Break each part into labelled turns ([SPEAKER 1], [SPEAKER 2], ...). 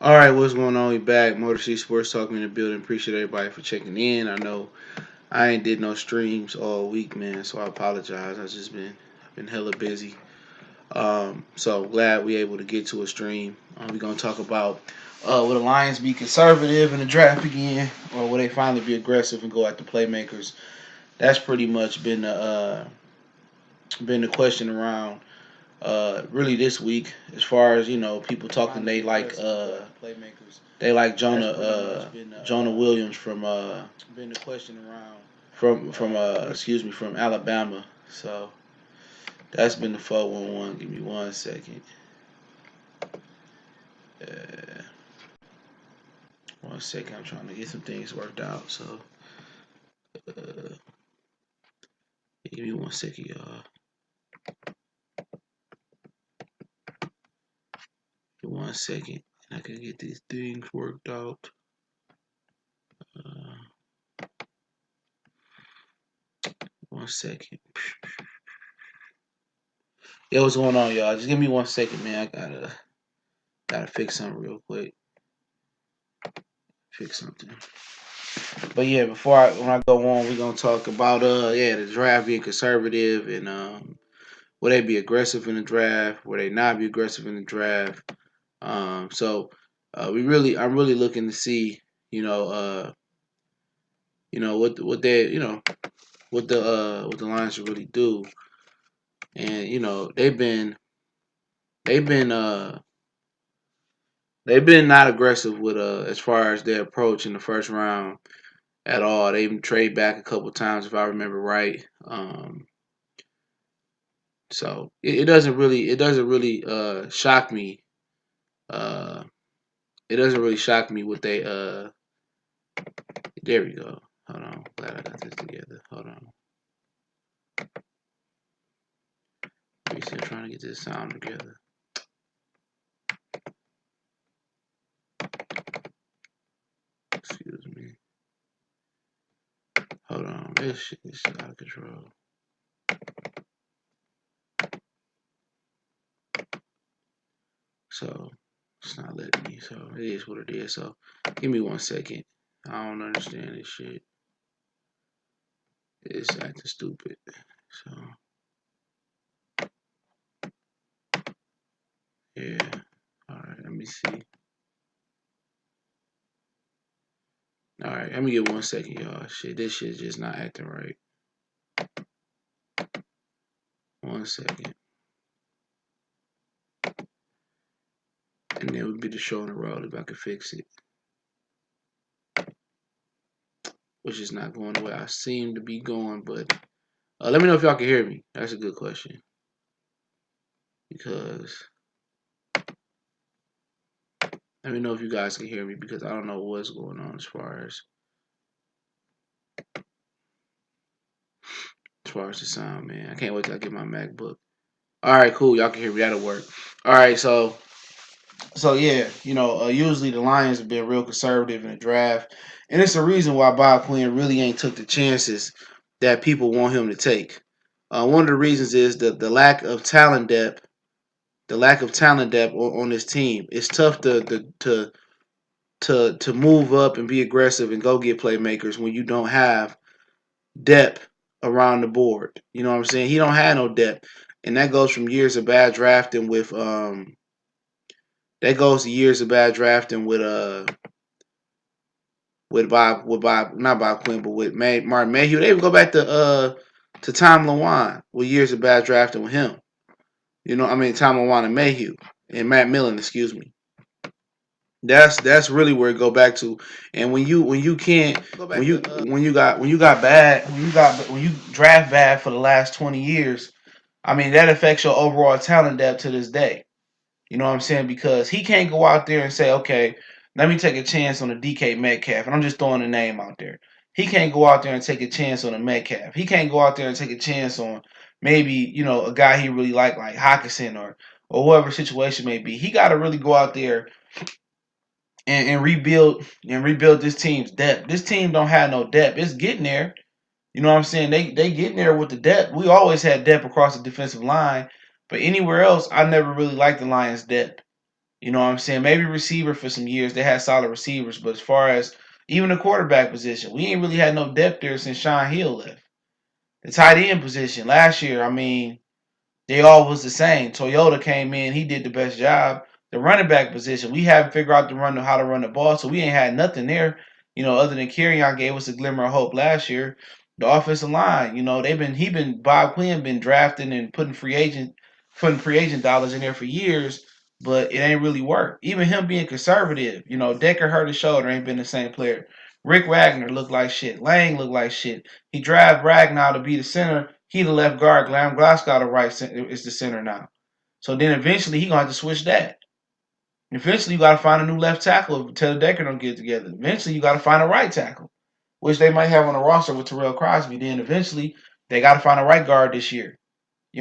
[SPEAKER 1] All right, what's going on? We back. Motor City Sports Talk in the building. Appreciate everybody for checking in. I know I ain't did no streams all week, man, so I apologize. I've been hella busy. So glad we able to get to a stream. We're gonna talk about will the Lions be conservative in the draft again, or will they finally be aggressive and go at the playmakers? That's pretty much been the question around really this week, as far as people talking they like Jonah Williams been the question around from Alabama. So that's been the 411. Give me 1 second. Uh, 1 second. I'm trying to get some things worked out. So uh, give me 1 second, y'all. 1 second, and I can get these things worked out. Uh, 1 second. Yeah, what's going on, y'all? Just give me 1 second, man. I gotta fix something real quick. Fix something. But yeah, when I go on, we're gonna talk about the draft being conservative and will they be aggressive in the draft? Will they not be aggressive in the draft? So I'm really looking to see, you know, what they what the Lions should really do. And they've been uh they've been not aggressive with as far as their approach in the first round at all. They even trade back a couple times if I remember right. So it doesn't really shock me. Uh, it doesn't really shock me what they There we go. Hold on, glad I got this together. Hold on, we still trying to get this sound together. Excuse me. Hold on, this shit is out of control. So it's not letting me. So it is what it is. So give me 1 second. I don't understand this shit. It's acting stupid. So yeah. All right. Let me see. All right. Let me get 1 second, y'all. This shit's just not acting right. 1 second. And then we'll be the show on the road if I can fix it. Which is not going the way I seem to be going, but let me know if y'all can hear me. That's a good question. Because let me know if you guys can hear me because I don't know what's going on as far as the sound, man. I can't wait till I get my MacBook. All right, cool. Y'all can hear me. That'll work. All right, so yeah, usually the Lions have been real conservative in the draft, and it's the reason why Bob Quinn really ain't took the chances that people want him to take. One of the reasons is the lack of talent depth, on this team. It's tough to move up and be aggressive and go get playmakers when you don't have depth around the board. You know what I'm saying? He don't have no depth, and that goes from years of bad drafting with that goes to years of bad drafting with Bob not Bob Quinn but with Martin Mayhew. They even go back to Tom Lawan with years of bad drafting with him. Tom Lawan and Mayhew and Matt Millen, excuse me. That's really where it go back to. And when you can't when you got bad when you draft bad for the last 20 years, that affects your overall talent depth to this day. You know what I'm saying? Because he can't go out there and say, okay, let me take a chance on a DK Metcalf. And I'm just throwing a name out there. He can't go out there and take a chance on a Metcalf. He can't go out there and take a chance on maybe, a guy he really like Hawkinson or whoever situation may be. He got to really go out there and rebuild this team's depth. This team don't have no depth. It's getting there. You know what I'm saying? They getting there with the depth. We always had depth across the defensive line, but anywhere else, I never really liked the Lions' depth. You know what I'm saying? Maybe receiver for some years. They had solid receivers, but as far as even the quarterback position, we ain't really had no depth there since Sean Hill left. The tight end position last year, I mean, they all was the same. Toyota came in, he did the best job. The running back position, we haven't figured out how to run the ball, so we ain't had nothing there. Other than Kerryon gave us a glimmer of hope last year. The offensive line, Bob Quinn been drafting and putting free agent dollars in there for years, but it ain't really worked. Even him being conservative, Decker hurt his shoulder, ain't been the same player. Rick Wagner looked like shit. Lang looked like shit. He drafted Ragnow to be the center. He the left guard. Graham Glasgow the right is the center now. So then eventually he gonna have to switch that. Eventually you gotta find a new left tackle if Taylor Decker don't get it together. Eventually you gotta find a right tackle, which they might have on the roster with Terrell Crosby. Then eventually they gotta find a right guard this year,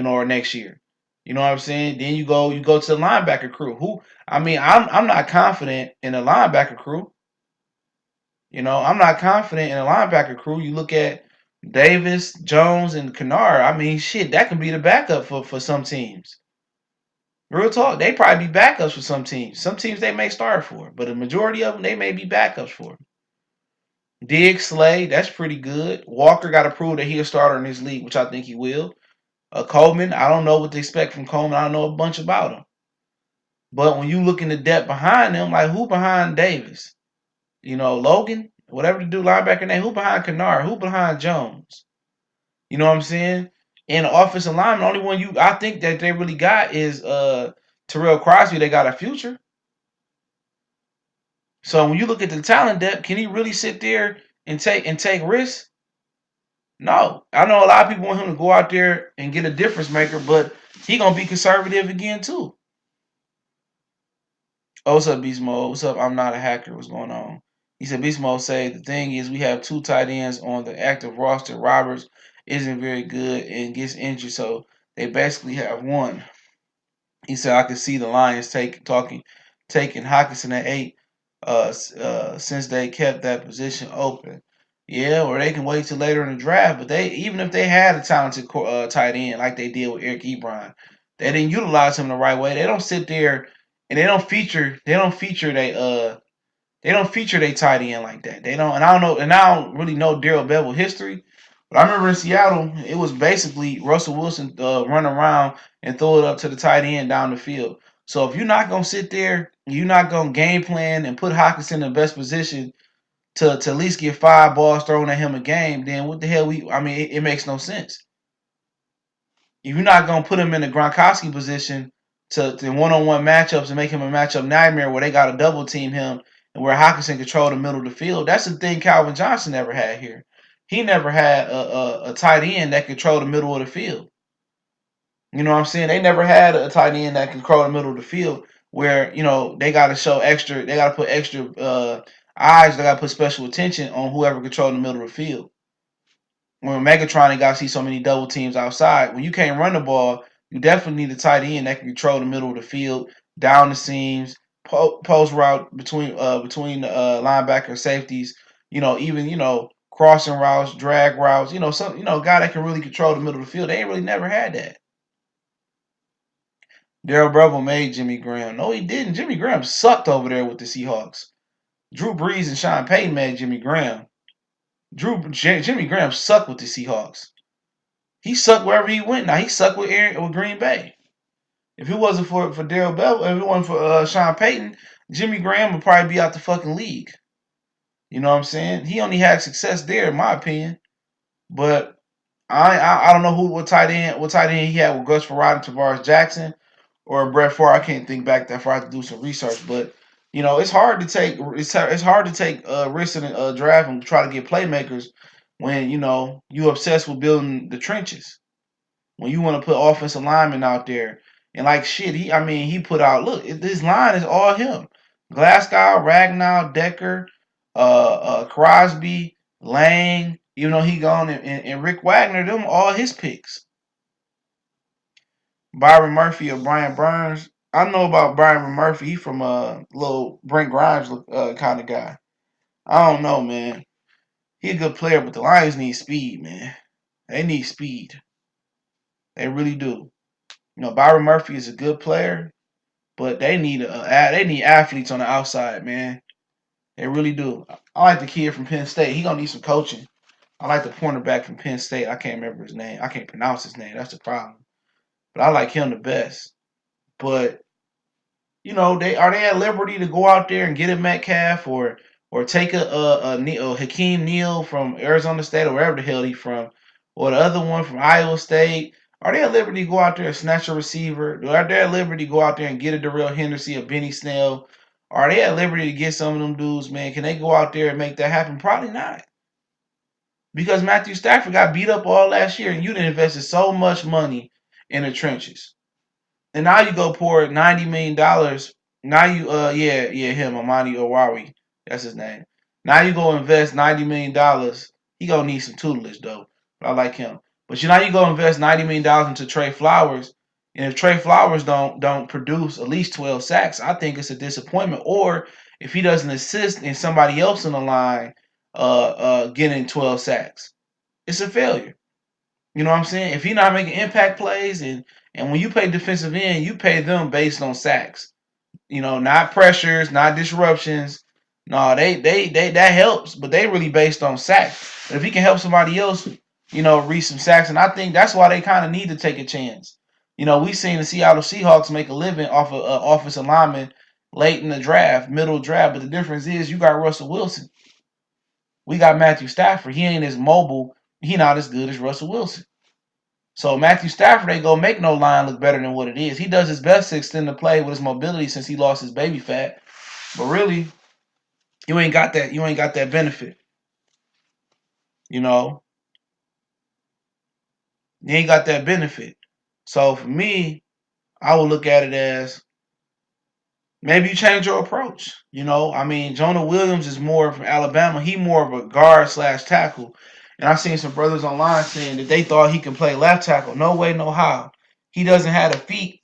[SPEAKER 1] or next year. You know what I'm saying? Then you go to the linebacker crew. I'm not confident in the linebacker crew. I'm not confident in a linebacker crew. You look at Davis, Jones, and Kennard. I mean, shit, that can be the backup for some teams. Real talk, they probably be backups for some teams. Some teams they may start for, but a majority of them they may be backups for. Diggs, Slay, that's pretty good. Walker got to prove that he'll starter in this league, which I think he will. Coleman, I don't know what to expect from Coleman. I don't know a bunch about him. But when you look in the depth behind them, like who behind Davis? Logan, whatever the dude linebacker name, who behind Kennard, who behind Jones? You know what I'm saying? And the offensive lineman, the only one I think that they really got is Terrell Crosby. They got a future. So when you look at the talent depth, can he really sit there and take risks? No. I know a lot of people want him to go out there and get a difference maker, but he gonna be conservative again too. Oh, what's up, Beast Mode? What's up? I'm not a hacker. What's going on? He said, Beast Mode say the thing is we have two tight ends on the active roster. Roberts isn't very good and gets injured, so they basically have one. He said I could see the Lions taking Hawkinson at 8 since they kept that position open. Yeah, or they can wait till later in the draft. But even if they had a talented tight end like they did with Eric Ebron, they didn't utilize him the right way. They don't sit there and they don't feature their tight end like that. They don't, and I don't know, and I don't really know Darrell Bevel history, but I remember in Seattle, it was basically Russell Wilson run around and throw it up to the tight end down the field. So if you're not gonna sit there, you're not gonna game plan and put Hawkinson in the best position to at least get 5 balls thrown at him a game, then what the hell it makes no sense. If you're not gonna put him in the Gronkowski position to one-on-one matchups and make him a matchup nightmare where they got to double team him and where Hawkinson control the middle of the field, that's the thing Calvin Johnson never had here. He never had a tight end that control the middle of the field. You know what I'm saying? They never had a tight end that control the middle of the field where they got to show extra. They got to put extra eyes. They got to put special attention on whoever control the middle of the field. When Megatron ain't got to see so many double teams outside. When you can't run the ball, you definitely need a tight end that can control the middle of the field, down the seams, post route between the linebacker safeties. Even crossing routes, drag routes. Some guy that can really control the middle of the field. They ain't really never had that. Darrell Breville made Jimmy Graham. No, he didn't. Jimmy Graham sucked over there with the Seahawks. Drew Brees and Sean Payton made Jimmy Graham. Jimmy Graham sucked with the Seahawks. He sucked wherever he went. Now he sucked with Green Bay. If it wasn't for Darrell Bell, if it wasn't for Sean Payton, Jimmy Graham would probably be out the fucking league. You know what I'm saying? He only had success there, in my opinion. But I don't know what tight end he had with Gus Farad and Tavares Jackson or Brett Favre. I can't think back that far. I have to do some research, but it's hard to take risks in a draft and try to get playmakers when you obsessed with building the trenches. When you want to put offensive linemen out there and like shit, he put out. Look, this line is all him. Glasgow, Ragnow, Decker, Crosby, Lang. He gone and Rick Wagner. Them all his picks. Byron Murphy or Brian Burns. I know about Byron Murphy. He from little Brent Grimes kind of guy. I don't know, man. He a good player, but the Lions need speed, man. They need speed. They really do. Byron Murphy is a good player, But they need athletes on the outside, man. They really do. I like the kid from Penn State. He gonna need some coaching. I like the cornerback from Penn State. I can't remember his name. I can't pronounce his name. That's the problem. But I like him the best. But they at liberty to go out there and get a Metcalf or take a Hakeem Neal from Arizona State or wherever the hell he from, or the other one from Iowa State. Are they at liberty to go out there and snatch a receiver? Are they at liberty to go out there and get a Darrell Henderson, a Benny Snell? Are they at liberty to get some of them dudes, man? Can they go out there and make that happen? Probably not. Because Matthew Stafford got beat up all last year and you done invested so much money in the trenches. And now you go pour $90 million. Now you him Amani Owari, that's his name. Now you go invest $90 million. He gonna need some tutelage though, but I like him. But now you go invest $90 million into Trey Flowers, and if Trey Flowers don't produce at least 12 sacks, I think it's a disappointment. Or if he doesn't assist in somebody else in the line getting 12 sacks, it's a failure. You know what I'm saying? If he's not making impact plays, and when you pay defensive end, you pay them based on sacks. Not pressures, not disruptions. No, they that helps, but they really based on sacks. But if he can help somebody else, reach some sacks, and I think that's why they kind of need to take a chance. We seen the Seattle Seahawks make a living off of offensive linemen late in the draft, middle draft, but the difference is you got Russell Wilson. We got Matthew Stafford. He ain't as mobile. He not as good as Russell Wilson. So Matthew Stafford ain't gonna make no line look better than what it is. He does his best to extend the play with his mobility since he lost his baby fat. But really, you ain't got that. You ain't got that benefit. You know, you ain't got that benefit. So for me, I would look at it as maybe you change your approach. Jonah Williams is more from Alabama. He more of a guard slash tackle. And I've seen some brothers online saying that they thought he could play left tackle. No way, no how. He doesn't have the feet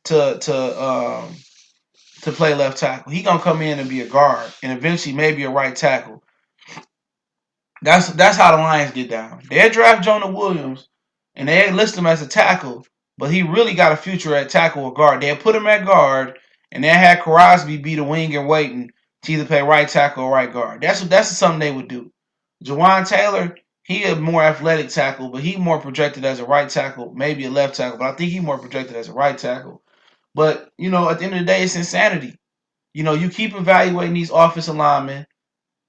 [SPEAKER 1] to play left tackle. He gonna come in and be a guard, and eventually maybe a right tackle. That's how the Lions get down. They draft Jonah Williams, and they list him as a tackle, but he really got a future at tackle or guard. They put him at guard, and they had Crosby be the wing and waiting to either play right tackle or right guard. That's something they would do. Jawan Taylor, he a more athletic tackle, but he more projected as a right tackle, maybe a left tackle, but I think he more projected as a right tackle. But at the end of the day, it's insanity. You keep evaluating these offensive linemen,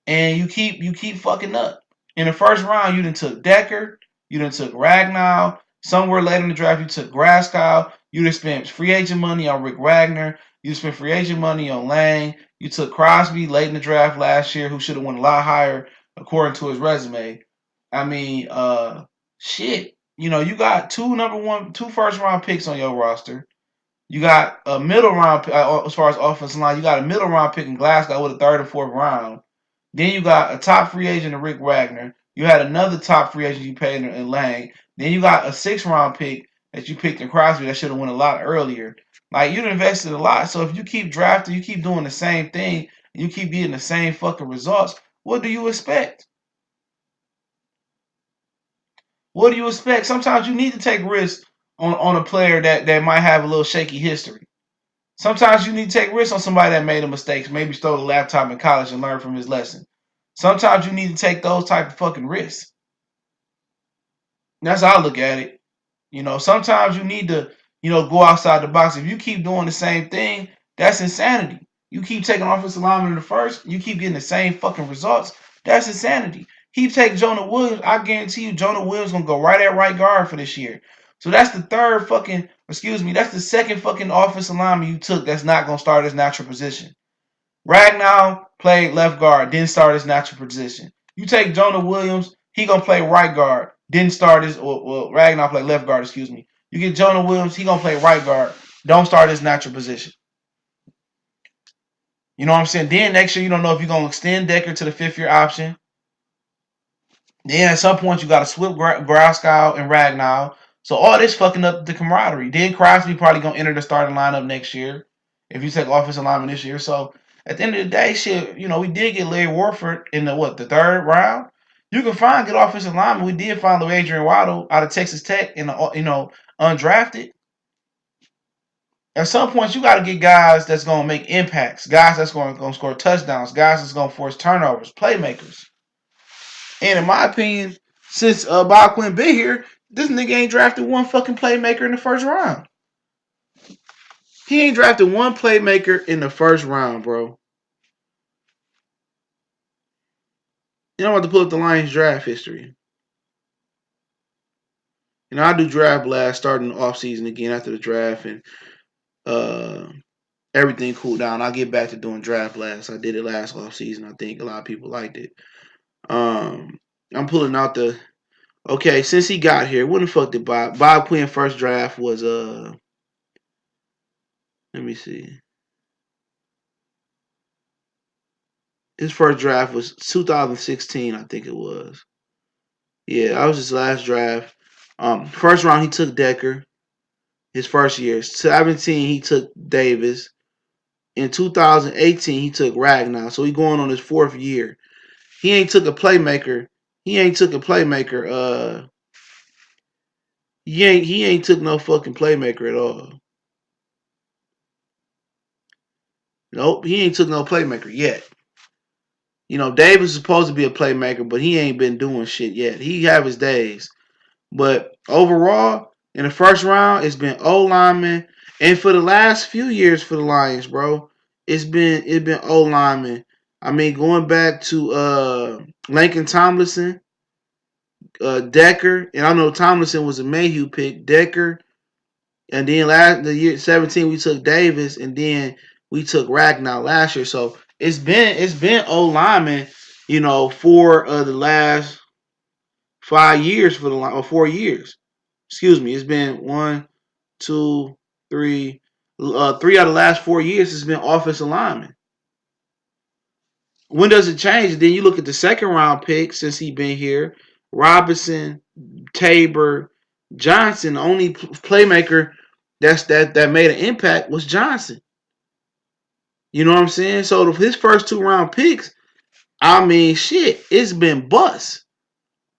[SPEAKER 1] and you keep fucking up. In the first round, you done took Decker, you done took Ragnow. Somewhere later in the draft, you took Graskow. You done spent free agent money on Rick Wagner. You spent free agent money on Lang. You took Crosby late in the draft last year, who should have went a lot higher according to his resume. I mean, shit. You got two first round picks on your roster. You got a middle round as far as offensive line. You got a middle round pick in Glasgow with a third and fourth round. Then you got a top free agent in Rick Wagner. You had another top free agent you paid in Lang. Then you got a 6th round pick that you picked in Crosby that should have went a lot earlier. Like, you invested a lot. So if you keep drafting, you keep doing the same thing, and you keep getting the same fucking results, what do you expect? What do you expect? Sometimes you need to take risks on a player that might have a little shaky history. Sometimes you need to take risks on somebody that made a mistake, maybe stole a laptop in college and learned from his lesson. Sometimes you need to take those type of fucking risks. That's how I look at it. Sometimes you need to, go outside the box. If you keep doing the same thing, that's insanity. You keep taking offensive lineman in the first, you keep getting the same fucking results. That's insanity. He take Jonah Williams, I guarantee you Jonah Williams gonna go right at right guard for this year. So that's the second fucking offensive lineman you took that's not gonna start his natural position. Ragnow played left guard, didn't start his natural position. You take Jonah Williams, he gonna play right guard, didn't start his Ragnow played left guard, excuse me. You get Jonah Williams, he gonna play right guard, don't start his natural position. You know what I'm saying? Then next year you don't know if you're gonna extend Decker to the 5th-year option. Then at some point you got to swip Graskow and Ragnow. So all this fucking up the camaraderie. Then Crosby probably gonna enter the starting lineup next year if you take offensive lineman this year. So at the end of the day, shit, we did get Larry Warford in the 3rd round. You can find good offensive linemen. We did find Adrian Waddle out of Texas Tech in the undrafted. At some point, you got to get guys that's going to make impacts, guys that's going to score touchdowns, guys that's going to force turnovers, playmakers. And in my opinion, since Bob Quinn been here, this nigga ain't drafted one fucking playmaker in the first round. He ain't drafted one playmaker in the first round, bro. You know, I'm about to pull up the Lions draft history. You know, I do draft blast starting the offseason again after the draft and uh, everything cooled down. I'll get back to doing draft blast. I did it last offseason. I think a lot of people liked it. I'm pulling out the okay, since he got here, when the fuck did Bob Quinn first draft was let me see. His first draft was 2016, I think it was. Yeah, that was his last draft. First round he took Decker. His first year. 17 he took Davis. In 2018 he took Ragnar. So he going on his fourth year. He ain't took a playmaker. He ain't took a playmaker. He ain't took no fucking playmaker at all. Nope, he ain't took no playmaker yet. You know, Davis is supposed to be a playmaker, but he ain't been doing shit yet. He have his days. But overall, in the first round, it's been O lineman, and for the last few years for the Lions, bro, it's been O lineman. I mean, going back to Lincoln Tomlinson, Decker, and I know Tomlinson was a Mayhew pick, Decker, and then the year 17 we took Davis, and then we took Ragnar last year. So it's been O lineman, you know, for the last 5 years for the line or 4 years. Excuse me. It's been 1, 2, 3. 3 out of the last 4 years has been offensive lineman. When does it change? Then you look at the second round pick since he been here. Robinson, Tabor, Johnson. The only playmaker that made an impact was Johnson. You know what I'm saying? So his first 2 round picks, I mean, shit, it's been bust.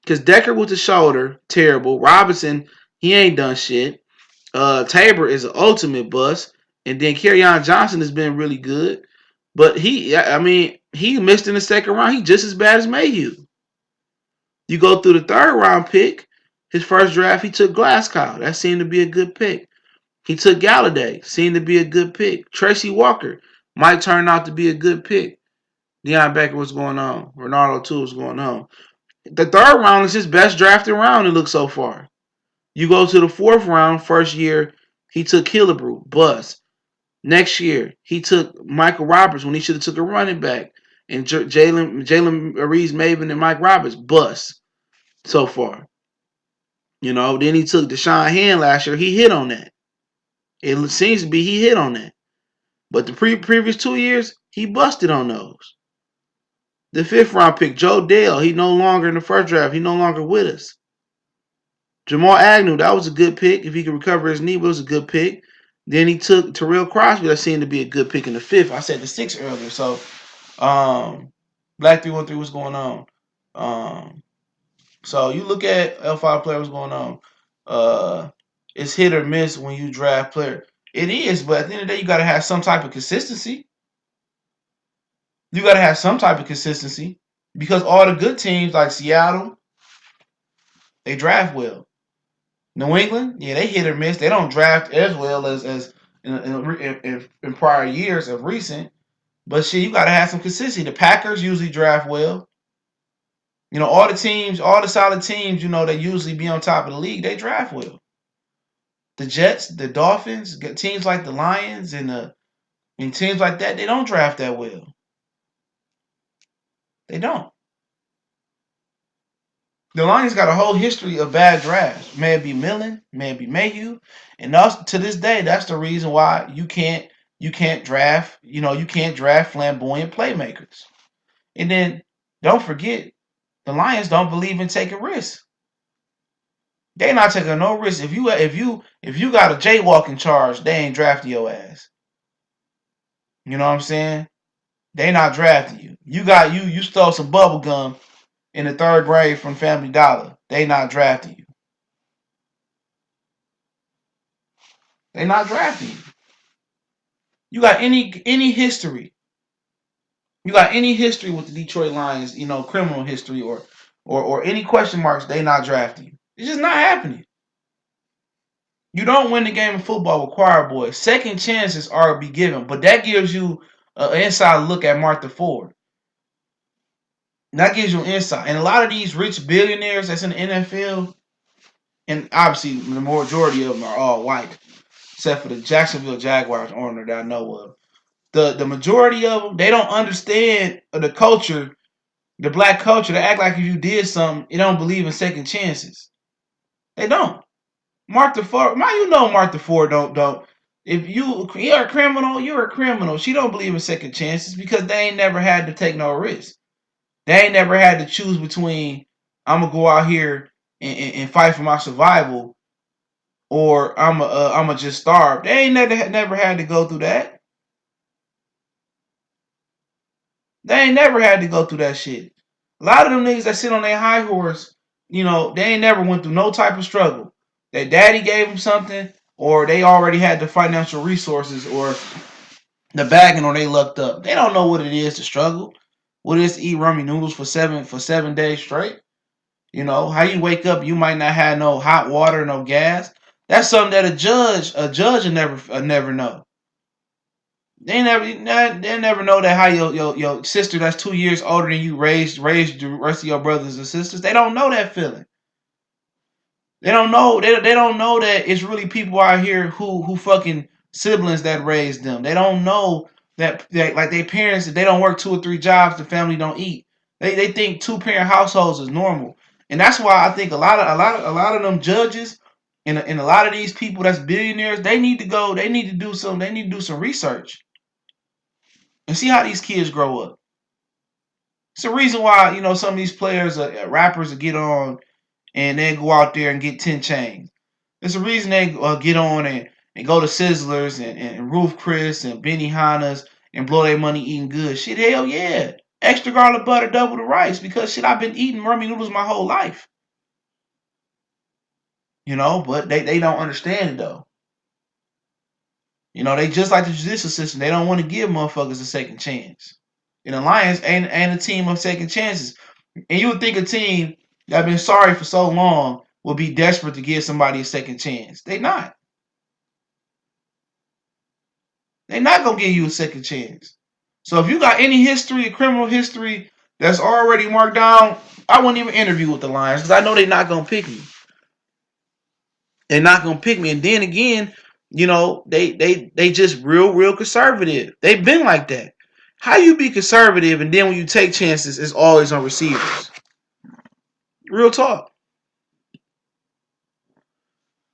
[SPEAKER 1] Because Decker with the shoulder, terrible. Robinson, he ain't done shit. Tabor is an ultimate bust. And then Kerryon Johnson has been really good. But he missed in the second round. He just as bad as Mayhew. You go through the third round pick, his first draft, he took Glasgow. That seemed to be a good pick. He took Galladay, seemed to be a good pick. Tracy Walker might turn out to be a good pick. Deion Becker, what's going on? Ronaldo, too, what's going on? The third round is his best drafted round, it looks so far. You go to the fourth round, first year, he took Killebrew, bust. Next year, he took Michael Roberts when he should have took a running back. And Jalen Reeves Maven and Mike Roberts, bust so far. You know, then he took Deshaun Hand last year. He hit on that. It seems to be he hit on that. But the previous 2 years, he busted on those. The fifth round pick, Joe Dale, he no longer in the first draft. He no longer with us. Jamal Agnew, that was a good pick. If he could recover his knee, it was a good pick. Then he took Terrell Crosby. That seemed to be a good pick in the fifth. I said the sixth earlier. So, Black 313, what's going on? So you look at L5 player, what's going on? It's hit or miss when you draft player. It is, but at the end of the day, you got to have some type of consistency. You got to have some type of consistency because all the good teams like Seattle, they draft well. New England, yeah, they hit or miss. They don't draft as well as in prior years of recent. But shit, you got to have some consistency. The Packers usually draft well. You know, all the teams, all the solid teams, you know, they usually be on top of the league. They draft well. The Jets, the Dolphins, teams like the Lions and teams like that, they don't draft that well. They don't. The Lions got a whole history of bad drafts. May it be Millen, may it be Mayhew, and to this day, that's the reason why you can't draft. You know, you can't draft flamboyant playmakers. And then don't forget, the Lions don't believe in taking risks. They not taking no risks. If you got a jaywalking charge, they ain't drafting your ass. You know what I'm saying? They not drafting you. You stole some bubble gum in the third grade from Family Dollar. They not drafting you. They not drafting you. You got any history. You got any history with the Detroit Lions, criminal history or any question marks, they not drafting you. It's just not happening. You don't win the game of football with choir boys. Second chances are to be given, but that gives you an inside look at Martha Ford. That gives you an insight. And a lot of these rich billionaires that's in the NFL, and obviously the majority of them are all white, except for the Jacksonville Jaguars owner that I know of. The majority of them, they don't understand the culture, the black culture. They act like if you did something, they don't believe in second chances. They don't. Martha Ford, Martha Ford don't. If you're a criminal, you're a criminal. She don't believe in second chances because they ain't never had to take no risk. They ain't never had to choose between I'm gonna go out here and fight for my survival or I'm just starve. They ain't never had to go through that. They ain't never had to go through that shit. A lot of them niggas that sit on their high horse, they ain't never went through no type of struggle. Their daddy gave them something, or they already had the financial resources, or the bagging, or they lucked up. They don't know what it is to struggle. What it is to eat rummy noodles for 7 days straight. How you wake up, you might not have no hot water, no gas. That's something that a judge will never know. They never know that how your sister that's 2 years older than you raised the rest of your brothers and sisters. They don't know that feeling. They don't know. They don't know that it's really people out here who fucking siblings that raised them. They don't know that like their parents, if they don't work 2 or 3 jobs, the family don't eat. They think 2 parent households is normal, and that's why I think a lot of them judges and a lot of these people that's billionaires, they need to go. They need to do some. They need to do some research and see how these kids grow up. It's the reason why some of these players, rappers, will get on and then go out there and get 10 chains. There's a reason they get on and go to Sizzlers and Roof Chris and Benny Hanna's and blow their money eating good. Shit, hell yeah. Extra garlic butter, double the rice. Because shit, I've been eating rummy noodles my whole life. But they don't understand it though. They just like the judicial system. They don't want to give motherfuckers a second chance. And the Lions ain't a team of second chances. And you would think a team that been sorry for so long will be desperate to give somebody a second chance. They not. They're not gonna give you a second chance. So if you got any history, criminal history that's already marked down, I wouldn't even interview with the Lions because I know they're not gonna pick me. They're not gonna pick me. And then again, they just real conservative. They've been like that. How you be conservative and then when you take chances, it's always on receivers. Real talk.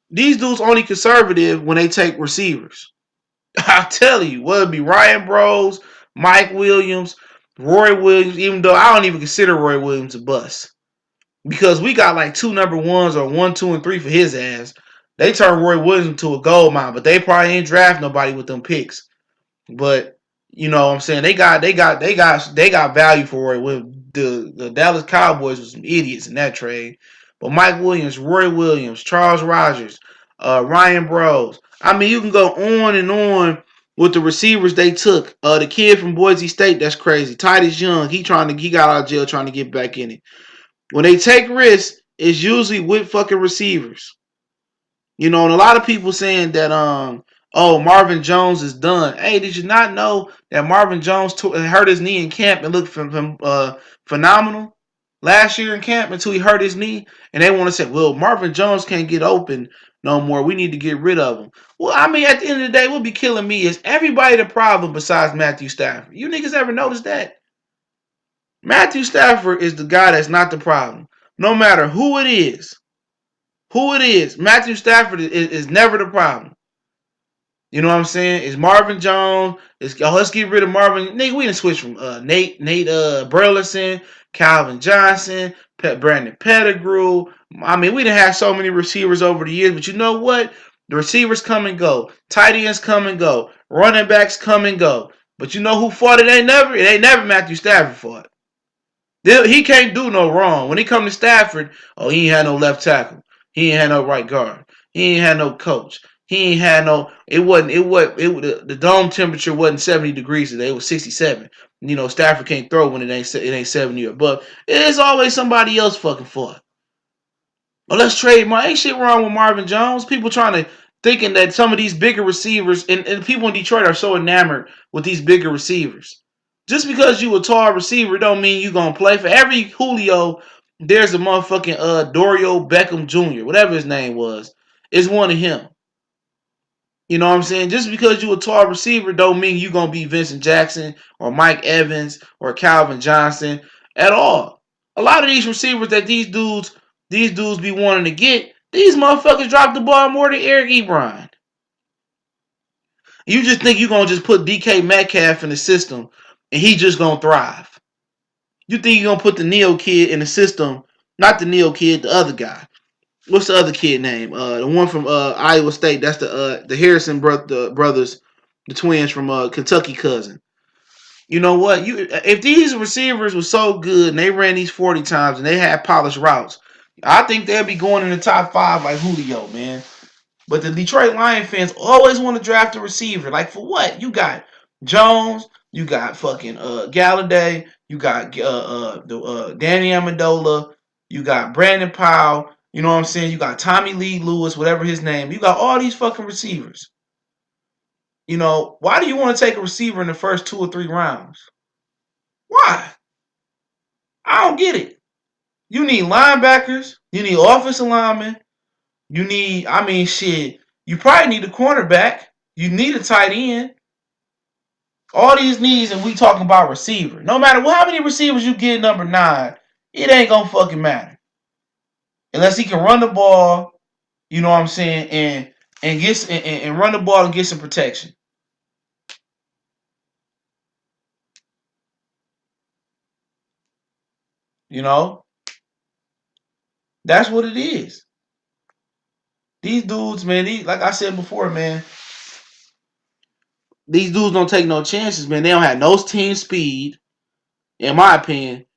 [SPEAKER 1] These dudes only conservative when they take receivers. I tell you, whether it be Ryan Bros, Mike Williams, Roy Williams, even though I don't even consider Roy Williams a bust. Because we got like 2 number 1s or 1, 2, and 3 for his ass. They turned Roy Williams into a gold mine, but they probably ain't draft nobody with them picks. But you know what I'm saying? They got value for Roy Williams. The Dallas Cowboys was some idiots in that trade. But Mike Williams, Roy Williams, Charles Rogers, Ryan Bros. I mean, you can go on and on with the receivers they took. The kid from Boise State, that's crazy. Titus Young, he got out of jail trying to get back in it. When they take risks, it's usually with fucking receivers. And a lot of people saying that oh, Marvin Jones is done. Hey, did you not know that Marvin Jones hurt his knee in camp and looked phenomenal last year in camp until he hurt his knee? And they want to say, well, Marvin Jones can't get open no more. We need to get rid of him. Well, I mean, at the end of the day, what be killing me is everybody the problem besides Matthew Stafford. You niggas ever notice that? Matthew Stafford is the guy that's not the problem. No matter who it is, Matthew Stafford is never the problem. You know what I'm saying? It's Marvin Jones. Let's get rid of Marvin. Nigga, we done switch from Nate Burleson, Calvin Johnson, Brandon Pettigrew. I mean, we done had so many receivers over the years, but you know what? The receivers come and go. Tight ends come and go. Running backs come and go. But you know who fought it? It ain't never Matthew Stafford fought. He can't do no wrong. When he come to Stafford, oh, he ain't had no left tackle. He ain't had no right guard. He ain't had no coach. He ain't had no. It wasn't. It was. The dome temperature wasn't 70 degrees today. It was 67. You know, Stafford can't throw when it ain't 70 or above. It's always somebody else fucking fault. Well, let's trade. Ain't shit wrong with Marvin Jones. People trying to thinking that some of these bigger receivers and people in Detroit are so enamored with these bigger receivers. Just because you a tall receiver don't mean you gonna play. For every Julio, there's a motherfucking Dorio Beckham Jr. Whatever his name was, is one of him. You know what I'm saying? Just because you a tall receiver don't mean you gonna be Vincent Jackson or Mike Evans or Calvin Johnson at all. A lot of these receivers that these dudes be wanting to get, these motherfuckers drop the ball more than Eric Ebron. You just think you gonna just put DK Metcalf in the system and he just gonna thrive. You think you gonna put the Neo kid in the system, not the Neo kid, the other guy. What's the other kid name? The one from Iowa State. That's the Harrison brothers, the twins from Kentucky cousin. You know what? If these receivers were so good and they ran these 40 times and they had polished routes, I think they'd be going in the top 5 like Julio, man. But the Detroit Lion fans always want to draft a receiver. Like for what? You got Jones, you got fucking Galladay, you got Danny Amendola, you got Brandon Powell. You know what I'm saying? You got Tommy Lee Lewis, whatever his name. You got all these fucking receivers. You know, why do you want to take a receiver in the first 2 or 3 rounds? Why? I don't get it. You need linebackers. You need offensive linemen. You need, I mean, shit. You probably need a cornerback. You need a tight end. All these needs, and we talking about receiver. No matter how many receivers you get number 9, it ain't gonna fucking matter unless he can run the ball. You know what I'm saying, and run the ball and get some protection. You know, that's what it is. These dudes, man. Like I said before, man. These dudes don't take no chances, man. They don't have no team speed, in my opinion.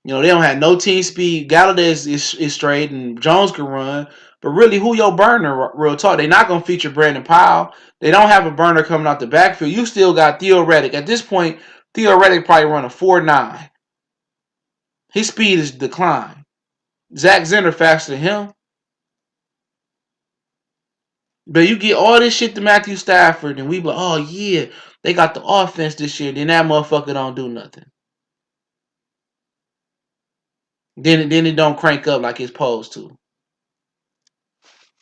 [SPEAKER 1] You know, they don't have no team speed. Galladay is straight, and Jones can run. But really, who your burner, real talk? They're not going to feature Brandon Powell. They don't have a burner coming out the backfield. You still got Theo Reddick. At this point, Theo Reddick probably run a 4.9. His speed is declined. Zach Zenner faster than him. But you get all this shit to Matthew Stafford, and we be like, oh, yeah, they got the offense this year. Then that motherfucker don't do nothing. Then it don't crank up like it's supposed to.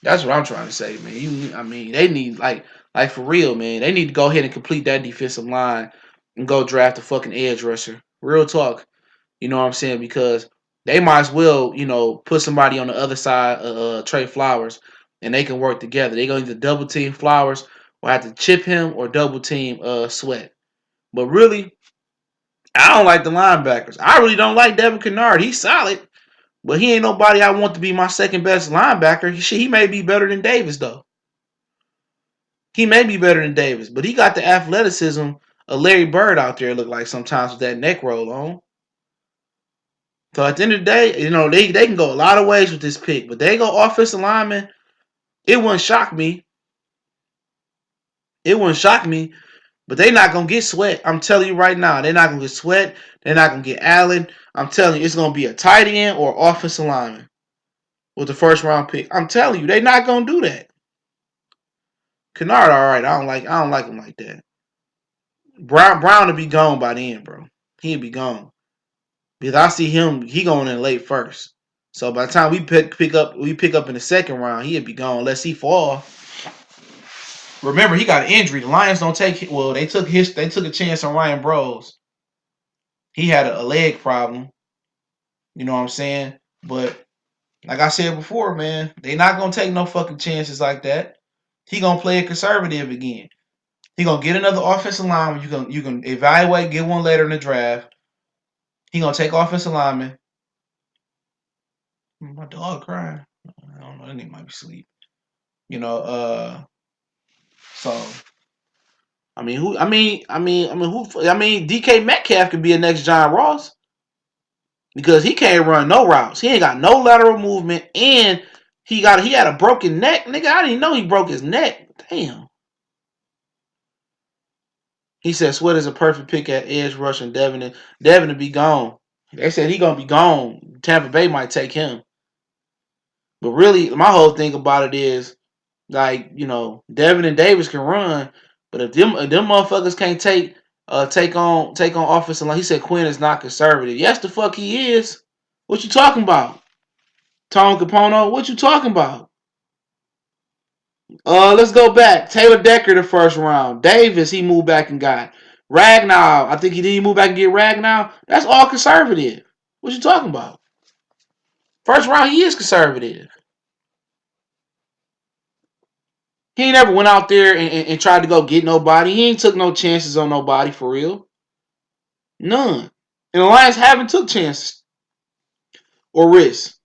[SPEAKER 1] That's what I'm trying to say, man. I mean, they need like for real, man. They need to go ahead and complete that defensive line and go draft a fucking edge rusher. Real talk. You know what I'm saying? Because they might as well, put somebody on the other side of Trey Flowers and they can work together. They gonna either double team Flowers or have to chip him or double team Sweat. But really, I don't like the linebackers. I really don't like Devin Kennard. He's solid. But he ain't nobody I want to be my second best linebacker. He may be better than Davis, though. He may be better than Davis, but he got the athleticism of Larry Bird out there, look like sometimes with that neck roll on. So at the end of the day, they can go a lot of ways with this pick, but they go offensive lineman. It wouldn't shock me. It wouldn't shock me, but they're not going to get Sweat. I'm telling you right now, they're not going to get Sweat. They're not going to get Allen. I'm telling you, it's going to be a tight end or offensive lineman with the first round pick. I'm telling you, they're not going to do that. Kennard, all right. I don't like him like that. Brown will be gone by then, bro. He'll be gone because I see him. He going in late first. So by the time we pick up in the second round, he'll be gone unless he fall. Remember, he got an injury. The Lions don't take. Well, they took a chance on Ryan Bros. He had a leg problem. You know what I'm saying? But like I said before, man, they not gonna take no fucking chances like that. He gonna play it conservative again. He gonna get another offensive lineman. You can evaluate, get one later in the draft. He gonna take offensive lineman. My dog crying. I don't know. That nigga might be asleep. You know. So I mean, who? Who? DK Metcalf could be a next John Ross because he can't run no routes. He ain't got no lateral movement, and he had a broken neck, nigga. I didn't know he broke his neck. What the Damn. He said Sweat is a perfect pick at edge rush and Devin to be gone. They said he gonna be gone. Tampa Bay might take him. But really, my whole thing about it is like, Devin and Davis can run, but if them motherfuckers can't take on offensive line, he said Quinn is not conservative. Yes, the fuck he is. What you talking about? Tom Capono, what you talking about? Let's go back. Taylor Decker the first round. Davis, he moved back and got. Ragnow, I think he did move back and get Ragnow. That's all conservative. What you talking about? First round, he is conservative. He ain't never went out there and tried to go get nobody. He ain't took no chances on nobody for real. None. And the Lions haven't took chances or risks.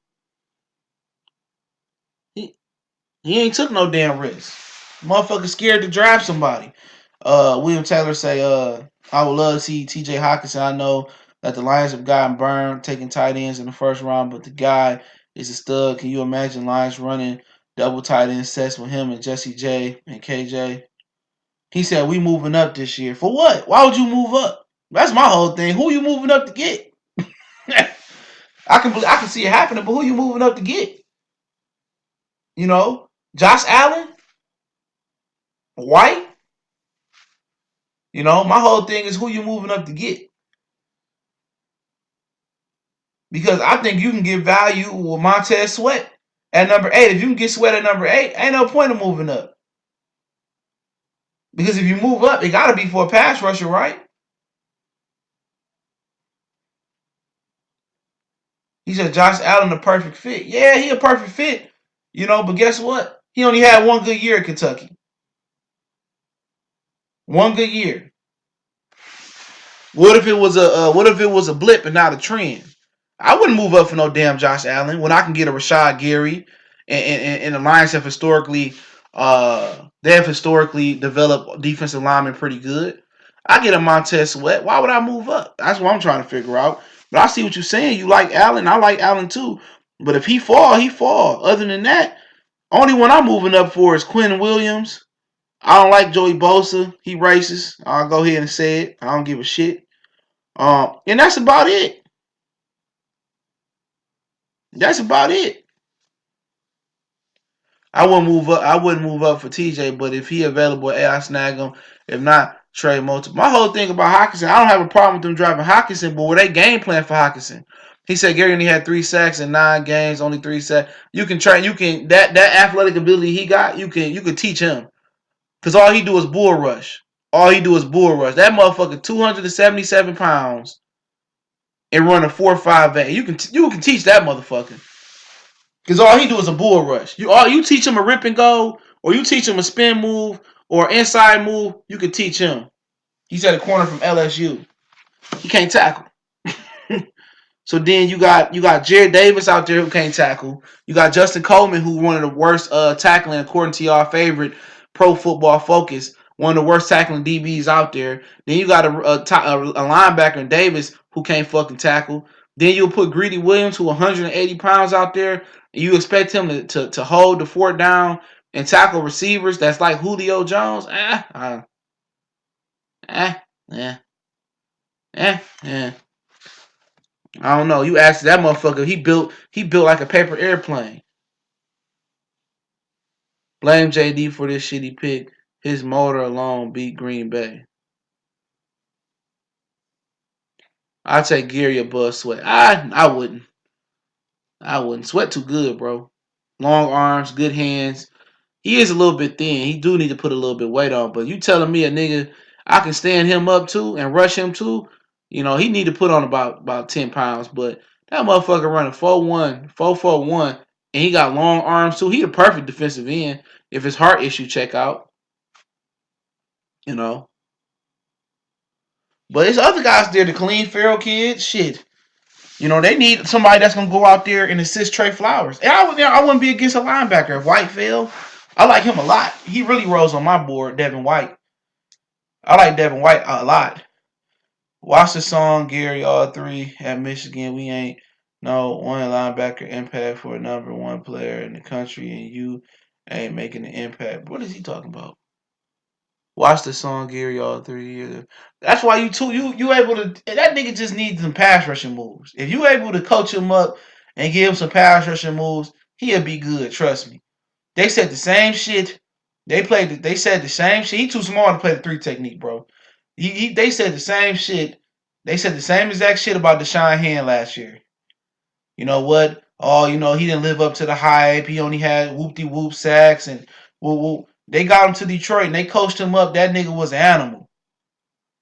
[SPEAKER 1] He, he ain't took no damn risks. Motherfucker scared to draft somebody. William Taylor say, I would love to see TJ Hawkinson. I know that the Lions have gotten burned taking tight ends in the first round, but the guy is a stud. Can you imagine Lions running double tight end sets with him and Jesse J and KJ? He said, we moving up this year. For what? Why would you move up? That's my whole thing. Who you moving up to get? I can see it happening, but who you moving up to get? Josh Allen? White? My whole thing is who you moving up to get. Because I think you can get value with Montez Sweat at number 8. If you can get Sweat at number 8, ain't no point in moving up. Because if you move up, it got to be for a pass rusher, right? He said Josh Allen the perfect fit. Yeah, he a perfect fit. But guess what? He only had one good year at Kentucky. One good year. What if it was a blip and not a trend? I wouldn't move up for no damn Josh Allen when I can get a Rashad Gary and the Lions have historically developed defensive linemen pretty good. I get a Montez Sweat. Why would I move up? That's what I'm trying to figure out. But I see what you're saying. You like Allen. I like Allen too. But if he fall, he fall. Other than that, only one I'm moving up for is Quinn Williams. I don't like Joey Bosa. He racist. I'll go ahead and say it. I don't give a shit. And that's about it. That's about it. I wouldn't move up for TJ, but if he available, I snag him. If not, trade multiple. My whole thing about Hawkinson, I don't have a problem with them driving Hawkinson, but were they game plan for Hawkinson? He said Gary only had 3 sacks in 9 games, only 3 sacks. You can try. You can that athletic ability he got. You can teach him because all he do is bull rush. All he do is bull rush. That motherfucker 277 pounds and run a 4.58. You can teach that motherfucker. Because all he do is a bull rush. You teach him a rip and go, or you teach him a spin move, or inside move, you can teach him. He's at a corner from LSU. He can't tackle. So then you got Jared Davis out there who can't tackle. You got Justin Coleman, who one of the worst tackling according to y'all favorite Pro Football Focus, one of the worst tackling DBs out there. Then you got a linebacker in Davis who can't fucking tackle. Then you'll put Greedy Williams, who 180 pounds out there, and you expect him to hold the fort down and tackle receivers that's like Julio Jones. Yeah. I don't know. You asked that motherfucker. He built like a paper airplane. Blame JD for this shitty pick. His motor alone beat Green Bay. I'd take Gary above Sweat. I wouldn't. I wouldn't. Sweat too good, bro. Long arms, good hands. He is a little bit thin. He do need to put a little bit weight on. But you telling me a nigga I can stand him up too and rush him too? He need to put on about 10 pounds. But that motherfucker running 4'1", 4'1", and he got long arms too. He the perfect defensive end if his heart issue check out. You know. But there's other guys there, the clean feral kids. Shit. They need somebody that's gonna go out there and assist Trey Flowers. And I wouldn't be against a linebacker if White fell. I like him a lot. He really rose on my board, Devin White. I like Devin White a lot. Watch the song, Gary, all three at Michigan. We ain't no one linebacker impact for a number one player in the country, and you ain't making an impact. What is he talking about? Watch the song Gary all 3 years. That's why you able to. That nigga just needs some pass rushing moves. If you able to coach him up and give him some pass rushing moves, he'll be good. Trust me. They said the same shit. They said the same shit. He too small to play the 3 technique, bro. They said the same shit. They said the same exact shit about Deshaun Hand last year. You know what? Oh, he didn't live up to the hype. He only had whoop-de-whoop sacks and whoop whoop. They got him to Detroit and they coached him up. That nigga was an animal.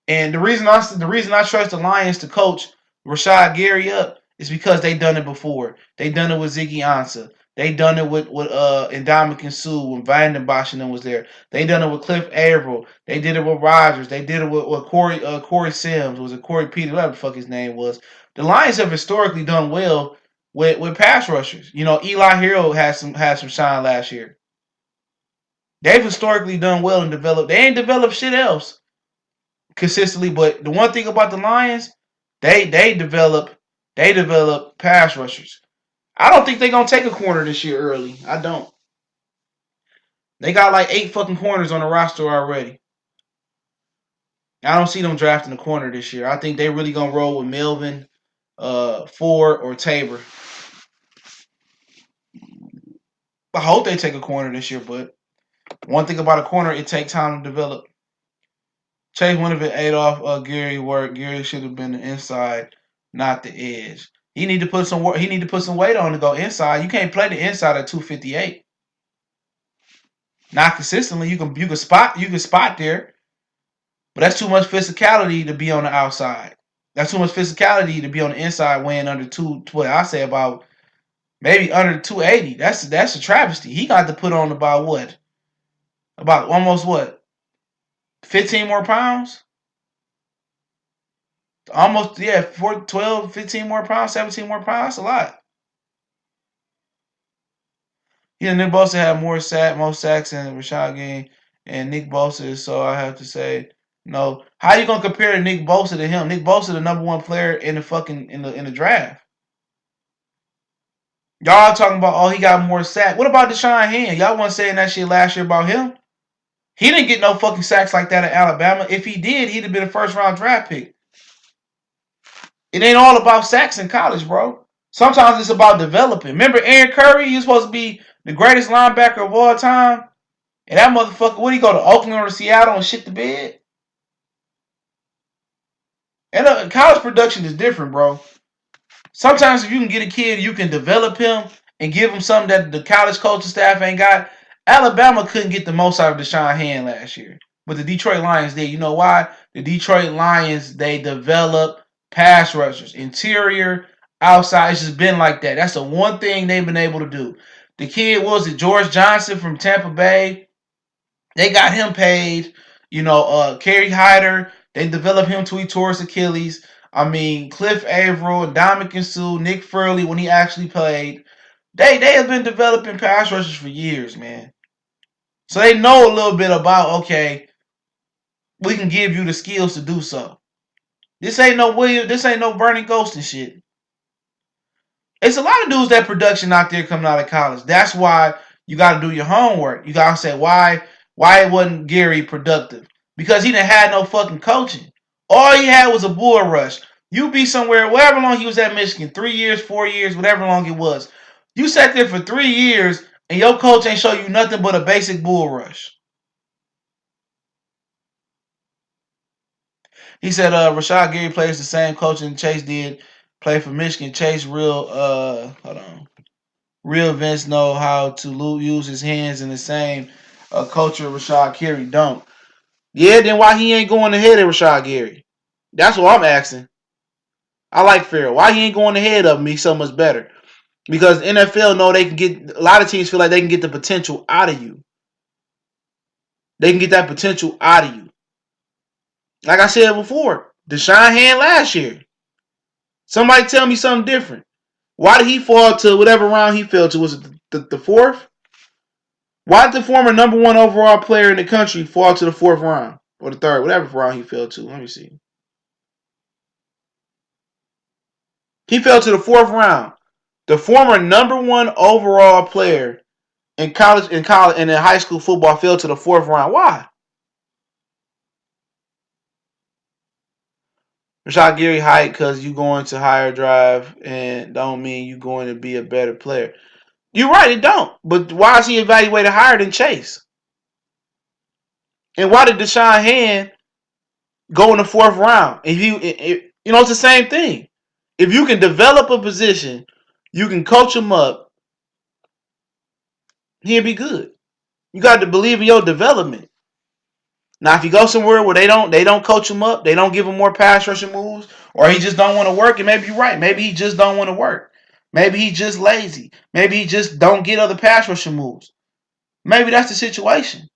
[SPEAKER 1] And the reason I trust the Lions to coach Rashad Gary up is because they done it before. They done it with Ziggy Ansah. They done it with Ndamukong Suh when Vanden Bosch and them was there. They done it with Cliff Averill. They did it with Rodgers. They did it with Corey Sims. Was it Corey Peter? Whatever the fuck his name was. The Lions have historically done well with pass rushers. Eli Hero had some shine last year. They've historically done well and developed. They ain't developed shit else consistently. But the one thing about the Lions, they develop pass rushers. I don't think they're gonna take a corner this year early. I don't. They got like 8 fucking corners on the roster already. I don't see them drafting a corner this year. I think they really gonna roll with Melvin, Ford, or Tabor. I hope they take a corner this year, but one thing about a corner, it takes time to develop. Chase Winovich ate off Gary work. Gary should have been the inside, not the edge. He need to put some work. He need to put some weight on to go inside. You can't play the inside at 258. Not consistently. You can spot there, but that's too much physicality to be on the outside. That's too much physicality to be on the inside, weighing under what I say about maybe under 280. That's a travesty. He got to put on about what? About almost what? 15 more pounds? Almost, yeah, 12, 15 more pounds, 17 more pounds. That's a lot. Yeah, Nick Bosa had most sacks in Rashad game, and Nick Bosa. So I have to say no. How you gonna compare Nick Bosa to him? Nick Bosa, the number one player in the fucking in the draft. Y'all talking about he got more sacks. What about Deshaun Hand? Y'all wasn't saying that shit last year about him. He didn't get no fucking sacks like that at Alabama. If he did, he'd have been a first round draft pick. It ain't all about sacks in college, bro. Sometimes it's about developing. Remember Aaron Curry? He's supposed to be the greatest linebacker of all time. And that motherfucker, would he go to Oakland or Seattle and shit the bed? And college production is different, bro. Sometimes if you can get a kid, you can develop him and give him something that the college coaching staff ain't got. Alabama couldn't get the most out of Deshaun Hand last year. But the Detroit Lions did. You know why? The Detroit Lions, they develop pass rushers. Interior, outside. It's just been like that. That's the one thing they've been able to do. The kid, was it George Johnson from Tampa Bay? They got him paid. Kerry Hyder, they developed him till he tore his Achilles. I mean, Cliff Averill, Ndamukong Suh, Nick Furley, when he actually played, they have been developing pass rushers for years, man. So they know a little bit about, okay, we can give you the skills to do so. This ain't no William, this ain't no Bernie Ghost and shit. It's a lot of dudes that production out there coming out of college. That's why you got to do your homework. You got to say why wasn't Gary productive? Because he didn't have no fucking coaching. All he had was a bull rush. You be somewhere, whatever long he was at Michigan, 3 years, 4 years, whatever long it was. You sat there for 3 years and your coach ain't show you nothing but a basic bull rush. He said Rashad Gary plays the same coaching Chase did play for Michigan. Chase real Vince know how to use his hands in the same culture Rashad Gary don't. Yeah, then why he ain't going ahead of Rashad Gary? That's what I'm asking. I like Farrell. Why he ain't going ahead of me so much better? Because NFL know they can get, a lot of teams feel like they can get the potential out of you. They can get that potential out of you. Like I said before, Deshaun Hand last year. Somebody tell me something different. Why did he fall to whatever round he fell to? Was it the fourth? Why did the former number one overall player in the country fall to the fourth round? Or the third, whatever round he fell to. Let me see. He fell to the fourth round. The former number one overall player in college and in high school football fell to the fourth round. Why? Rashad Gary hype because you going to higher drive and don't mean you going to be a better player. You're right, it don't. But why is he evaluated higher than Chase? And why did Deshaun Hand go in the fourth round? You know, it's the same thing. If you can develop a position, you can coach him up, he'll be good. You got to believe in your development. Now, if you go somewhere where they don't coach him up, they don't give him more pass rushing moves, or he just don't want to work, and maybe you're right. Maybe he just don't want to work. Maybe he just lazy. Maybe he just don't get other pass rushing moves. Maybe that's the situation.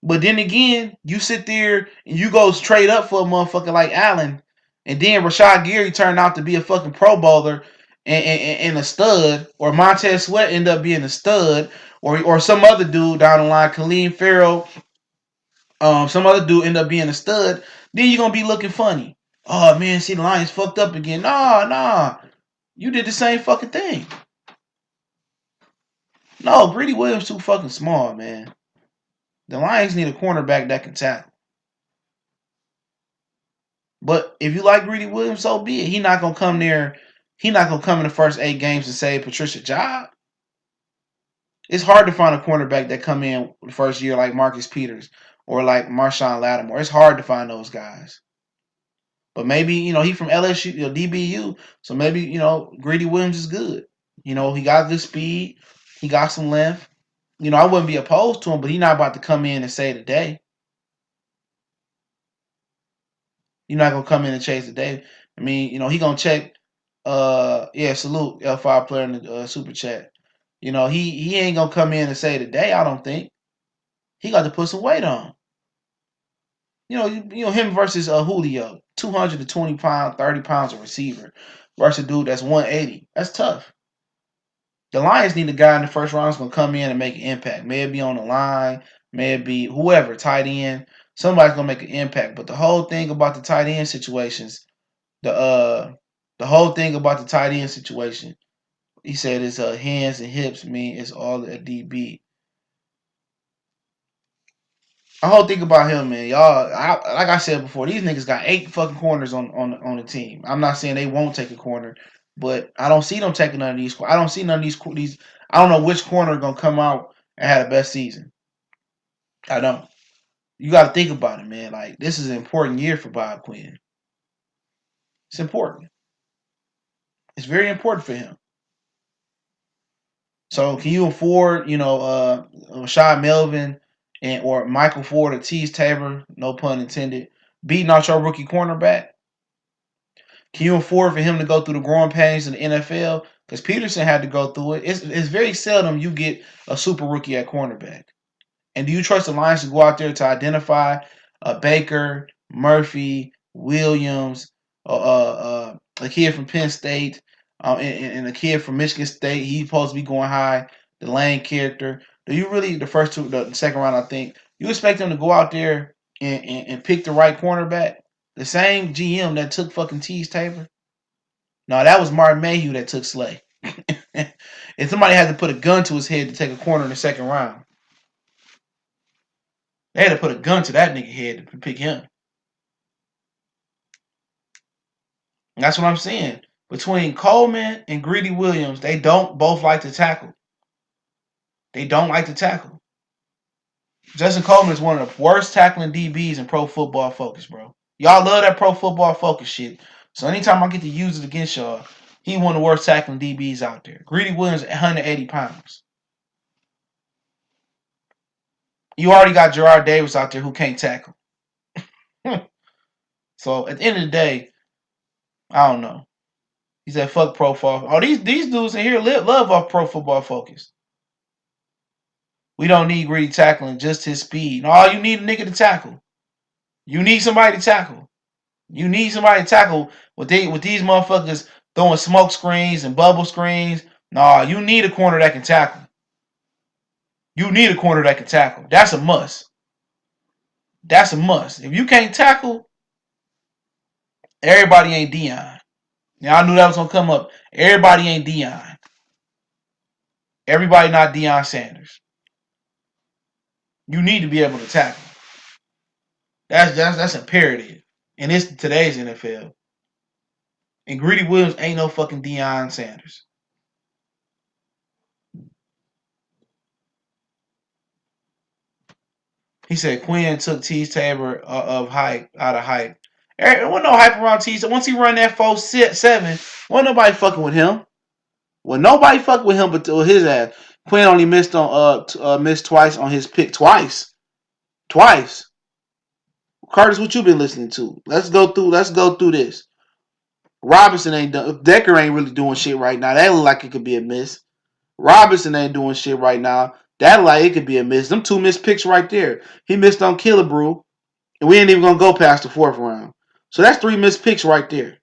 [SPEAKER 1] But then again, you sit there and you go straight up for a motherfucker like Allen, and then Rashad Gary turned out to be a fucking Pro Bowler and a stud, or Montez Sweat end up being a stud, or some other dude down the line, Khalil Farrell, some other dude end up being a stud. Then you're gonna be looking funny. Oh man, see the Lions fucked up again. Nah, you did the same fucking thing. No, Greedy Williams too fucking small, man. The Lions need a cornerback that can tackle. But if you like Greedy Williams, so be it. He not gonna come there. He not gonna come in the first 8 games and save Patricia's job. It's hard to find a cornerback that come in the first year like Marcus Peters or like Marshawn Lattimore. It's hard to find those guys. But maybe he from LSU, DBU, so maybe Greedy Williams is good. He got good speed. He got some length. I wouldn't be opposed to him, but he's not about to come in and save the day. You're not gonna come in and chase the day. I mean, he gonna check. Yeah, salute L5 player in the super chat. He ain't gonna come in and say today. I don't think he got to put some weight on. Him versus Julio, 220 pounds, 30 pounds of receiver, versus a dude that's 180. That's tough. The Lions need a guy in the first round that's gonna come in and make an impact. May it be on the line, may it be whoever, tight end. Somebody's gonna make an impact. But the whole thing about the tight end situations, the uh the whole thing about the tight end situation, he said his hands and hips mean it's all a DB. The whole thing about him, man, y'all, like I said before, these niggas got 8 fucking corners on the team. I'm not saying they won't take a corner, but I don't see them taking none of these. I don't see none of these. I don't know which corner gonna come out and have the best season. I don't. You got to think about it, man. Like, this is an important year for Bob Quinn. It's important. It's very important for him. So can you afford, Rashad Melvin or Michael Ford or Tease Tabor, no pun intended, beating out your rookie cornerback? Can you afford for him to go through the growing pains in the NFL? Because Peterson had to go through it. It's very seldom you get a super rookie at cornerback. And do you trust the Lions to go out there to identify Baker, Murphy, Williams, a kid from Penn State, and a kid from Michigan State? He's supposed to be going high. The Lane character. Do you really the second round? I think you expect them to go out there and pick the right cornerback? The same GM that took fucking Tease Tabor. No, that was Martin Mayhew that took Slay. And somebody had to put a gun to his head to take a corner in the second round. They had to put a gun to that nigga head to pick him. And that's what I'm saying. Between Coleman and Greedy Williams, they don't both like to tackle. They don't like to tackle. Justin Coleman is one of the worst tackling DBs in Pro Football Focus, bro. Y'all love that Pro Football Focus shit. So anytime I get to use it against y'all, he one of the worst tackling DBs out there. Greedy Williams, 180 pounds. You already got Gerard Davis out there who can't tackle. So at the end of the day, I don't know. He said, "Fuck Pro Football." Oh, these dudes in here love off Pro Football Focus. We don't need greedy tackling, just his speed. No, you need a nigga to tackle. You need somebody to tackle. You need somebody to tackle with these motherfuckers throwing smoke screens and bubble screens. Nah, you need a corner that can tackle. You need a corner that can tackle. That's a must. That's a must. If you can't tackle, everybody ain't Dion. Now I knew that was gonna come up. Everybody ain't Dion. Everybody not Deion Sanders. You need to be able to tackle. That's imperative. And it's today's NFL. And Greedy Williams ain't no fucking Deion Sanders. He said Quinn took Tease Tabor of hype out of hype. There wasn't no hype around Tease. Once he run that 4-7, wasn't nobody fucking with him. Well, nobody fucked with him but his ass. Quinn only missed twice on his pick twice. Curtis, what you been listening to? Let's go through this. Robinson ain't done. Decker ain't really doing shit right now. That look like it could be a miss. Robinson ain't doing shit right now. That look like it could be a miss. Them 2 missed picks right there. He missed on Killebrew, and we ain't even gonna go past the 4th round. So that's 3 missed picks right there.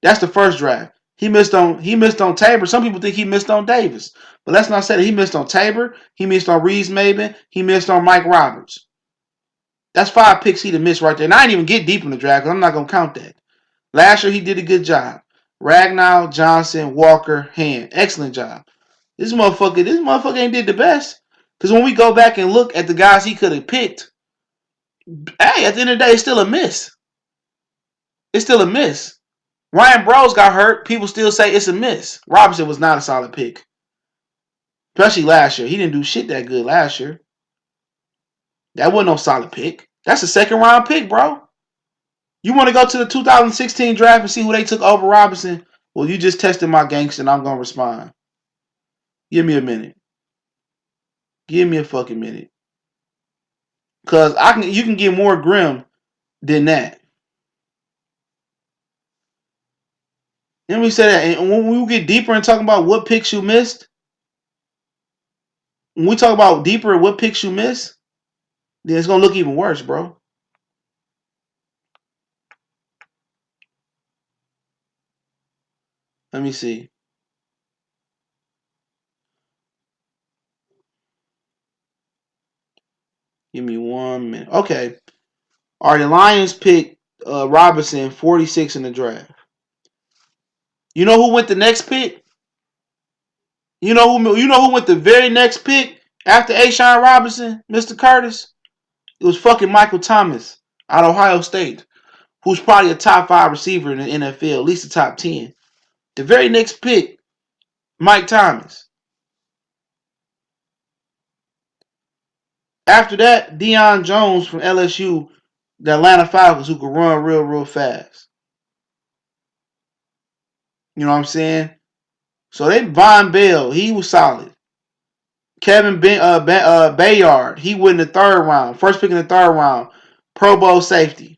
[SPEAKER 1] That's the first draft. He missed on Tabor. Some people think he missed on Davis. But let's not say that he missed on Tabor. He missed on Reeves Maben. He missed on Mike Roberts. That's 5 picks he'd have missed right there. And I didn't even get deep in the draft because I'm not going to count that. Last year he did a good job. Ragnow, Johnson, Walker, Hand. Excellent job. This motherfucker ain't did the best. Because when we go back and look at the guys he could have picked, hey, at the end of the day, it's still a miss. It's still a miss. Ryan Bros got hurt. People still say it's a miss. Robinson was not a solid pick. Especially last year. He didn't do shit that good last year. That wasn't no solid pick. That's a 2nd round pick, bro. You want to go to the 2016 draft and see who they took over Robinson? Well, you just tested my gangster and I'm going to respond. Give me a minute. Give me a fucking minute. Because you can get more grim than that. Let me say that. And when we get deeper and talking about what picks you missed, when we talk about deeper what picks you missed, then it's going to look even worse, bro. Let me see. Give me 1 minute. Okay. All right, the Lions picked Robinson 46 in the draft. You know who went the next pick? You know who went the very next pick after A'Shawn Robinson, Mr. Curtis? It was fucking Michael Thomas out of Ohio State, who's probably a top 5 receiver in the NFL, at least a top 10. The very next pick, Mike Thomas. After that, Deion Jones from LSU, the Atlanta Falcons, who could run real, real fast. You know what I'm saying? So they Von Bell, he was solid. Kevin Bayard, he went in the 3rd round, first pick in the 3rd round, Pro Bowl safety.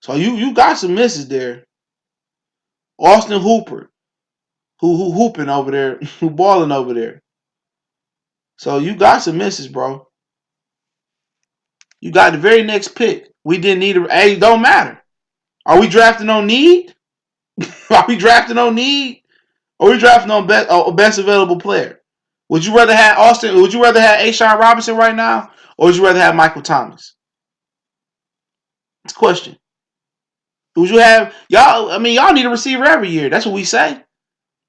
[SPEAKER 1] So you got some misses there. Austin Hooper, who hooping over there, who balling over there. So you got some misses, bro. You got the very next pick. We didn't need a. Hey, it don't matter. Are we drafting on need? Are we drafting on need? Or are we drafting on best available player? Would you rather have Austin? Would you rather have A'Shawn Robinson right now, or would you rather have Michael Thomas? It's a question. Would you have y'all? I mean, y'all need a receiver every year. That's what we say.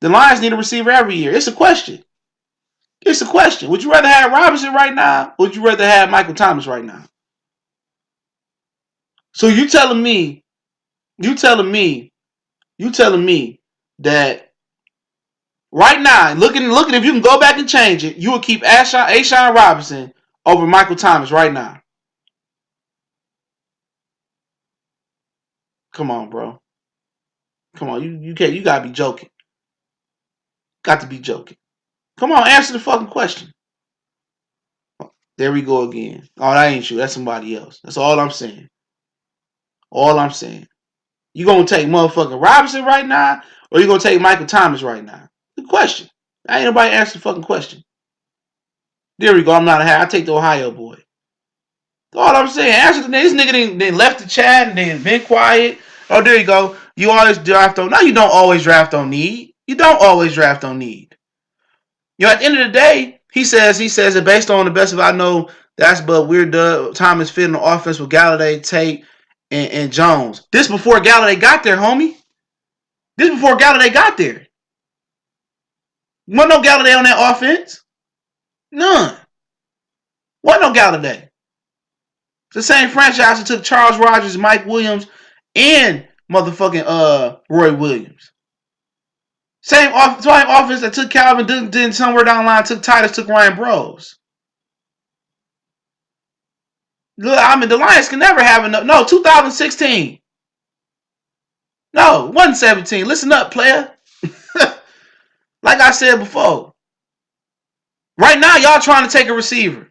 [SPEAKER 1] The Lions need a receiver every year. It's a question. It's a question. Would you rather have Robinson right now, or would you rather have Michael Thomas right now? So you telling me that right now, looking if you can go back and change it, you would keep A'Shawn Robinson over Michael Thomas right now. Come on, bro. Come on, you can't. You gotta be joking. Got to be joking. Come on, answer the fucking question. There we go again. Oh, that ain't you. That's somebody else. That's all I'm saying. All I'm saying. You gonna take motherfucking Robinson right now, or you gonna take Michael Thomas right now? The question. Ain't nobody answer the fucking question. There we go. I'm not a hat. I take the Ohio boy. That's all I'm saying. Answer the name. This nigga didn't left the chat and then been quiet. Oh, there you go. You always draft on. No, you don't always draft on need. You don't always draft on need. You know, at the end of the day, he says that based on the best of I know, that's but weird. Thomas fit in the offense with Galladay, Tate, and Jones. This before Galladay got there, homie. This before Galladay got there. Wasn't no Galladay on that offense. None. Wasn't no Galladay. It's the same franchise that took Charles Rogers, Mike Williams, and motherfucking Roy Williams. Same offense that took Calvin, then somewhere down the line took Titus, took Ryan Bros. Look, I mean, the Lions can never have enough. No, 2016. No, 117. Listen up, player. Like I said before, right now y'all trying to take a receiver.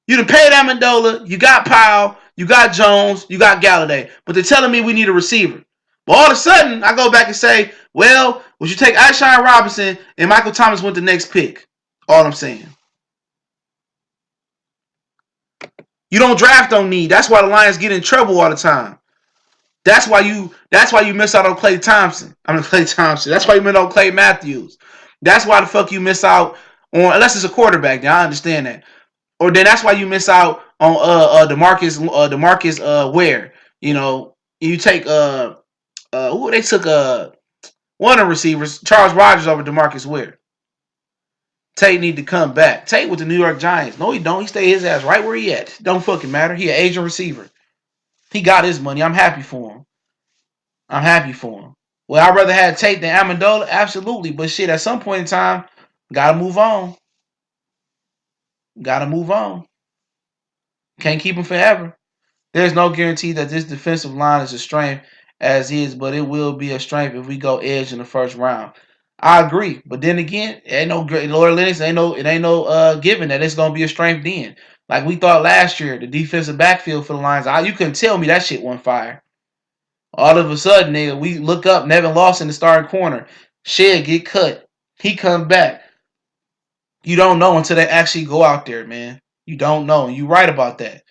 [SPEAKER 1] You done paid Amendola, you got Powell, you got Jones, you got Galladay, but they're telling me we need a receiver. But all of a sudden, I go back and say, well, would you take Ashon Robinson and Michael Thomas went the next pick? All I'm saying. You don't draft on need. That's why the Lions get in trouble all the time. That's why you miss out on Clay Thompson. Clay Thompson. That's why you miss out on Clay Matthews. That's why the fuck you miss out on, unless it's a quarterback. Now I understand that. Or then that's why you miss out on Demarcus Ware. You know, you take who they took one of the receivers, Charles Rogers over Demarcus Ware. Tate need to come back. Tate with the New York Giants. No, he don't. He stay his ass right where he at. Don't fucking matter. He an Asian receiver. He got his money. I'm happy for him. I'm happy for him. Well, I'd rather have Tate than Amendola? Absolutely. But shit, at some point in time, gotta move on. Gotta move on. Can't keep him forever. There's no guarantee that this defensive line is a strength as is, but it will be a strength if we go edge in the first round. I agree, but then again, it ain't no Lord Lennox. Ain't no given that it's gonna be a strength then. Like we thought last year, the defensive backfield for the Lions. You couldn't tell me that shit wasn't fire. All of a sudden, nigga, we look up Nevin Lawson, the starting corner. Shed get cut. He come back. You don't know until they actually go out there, man. You don't know. You right about that.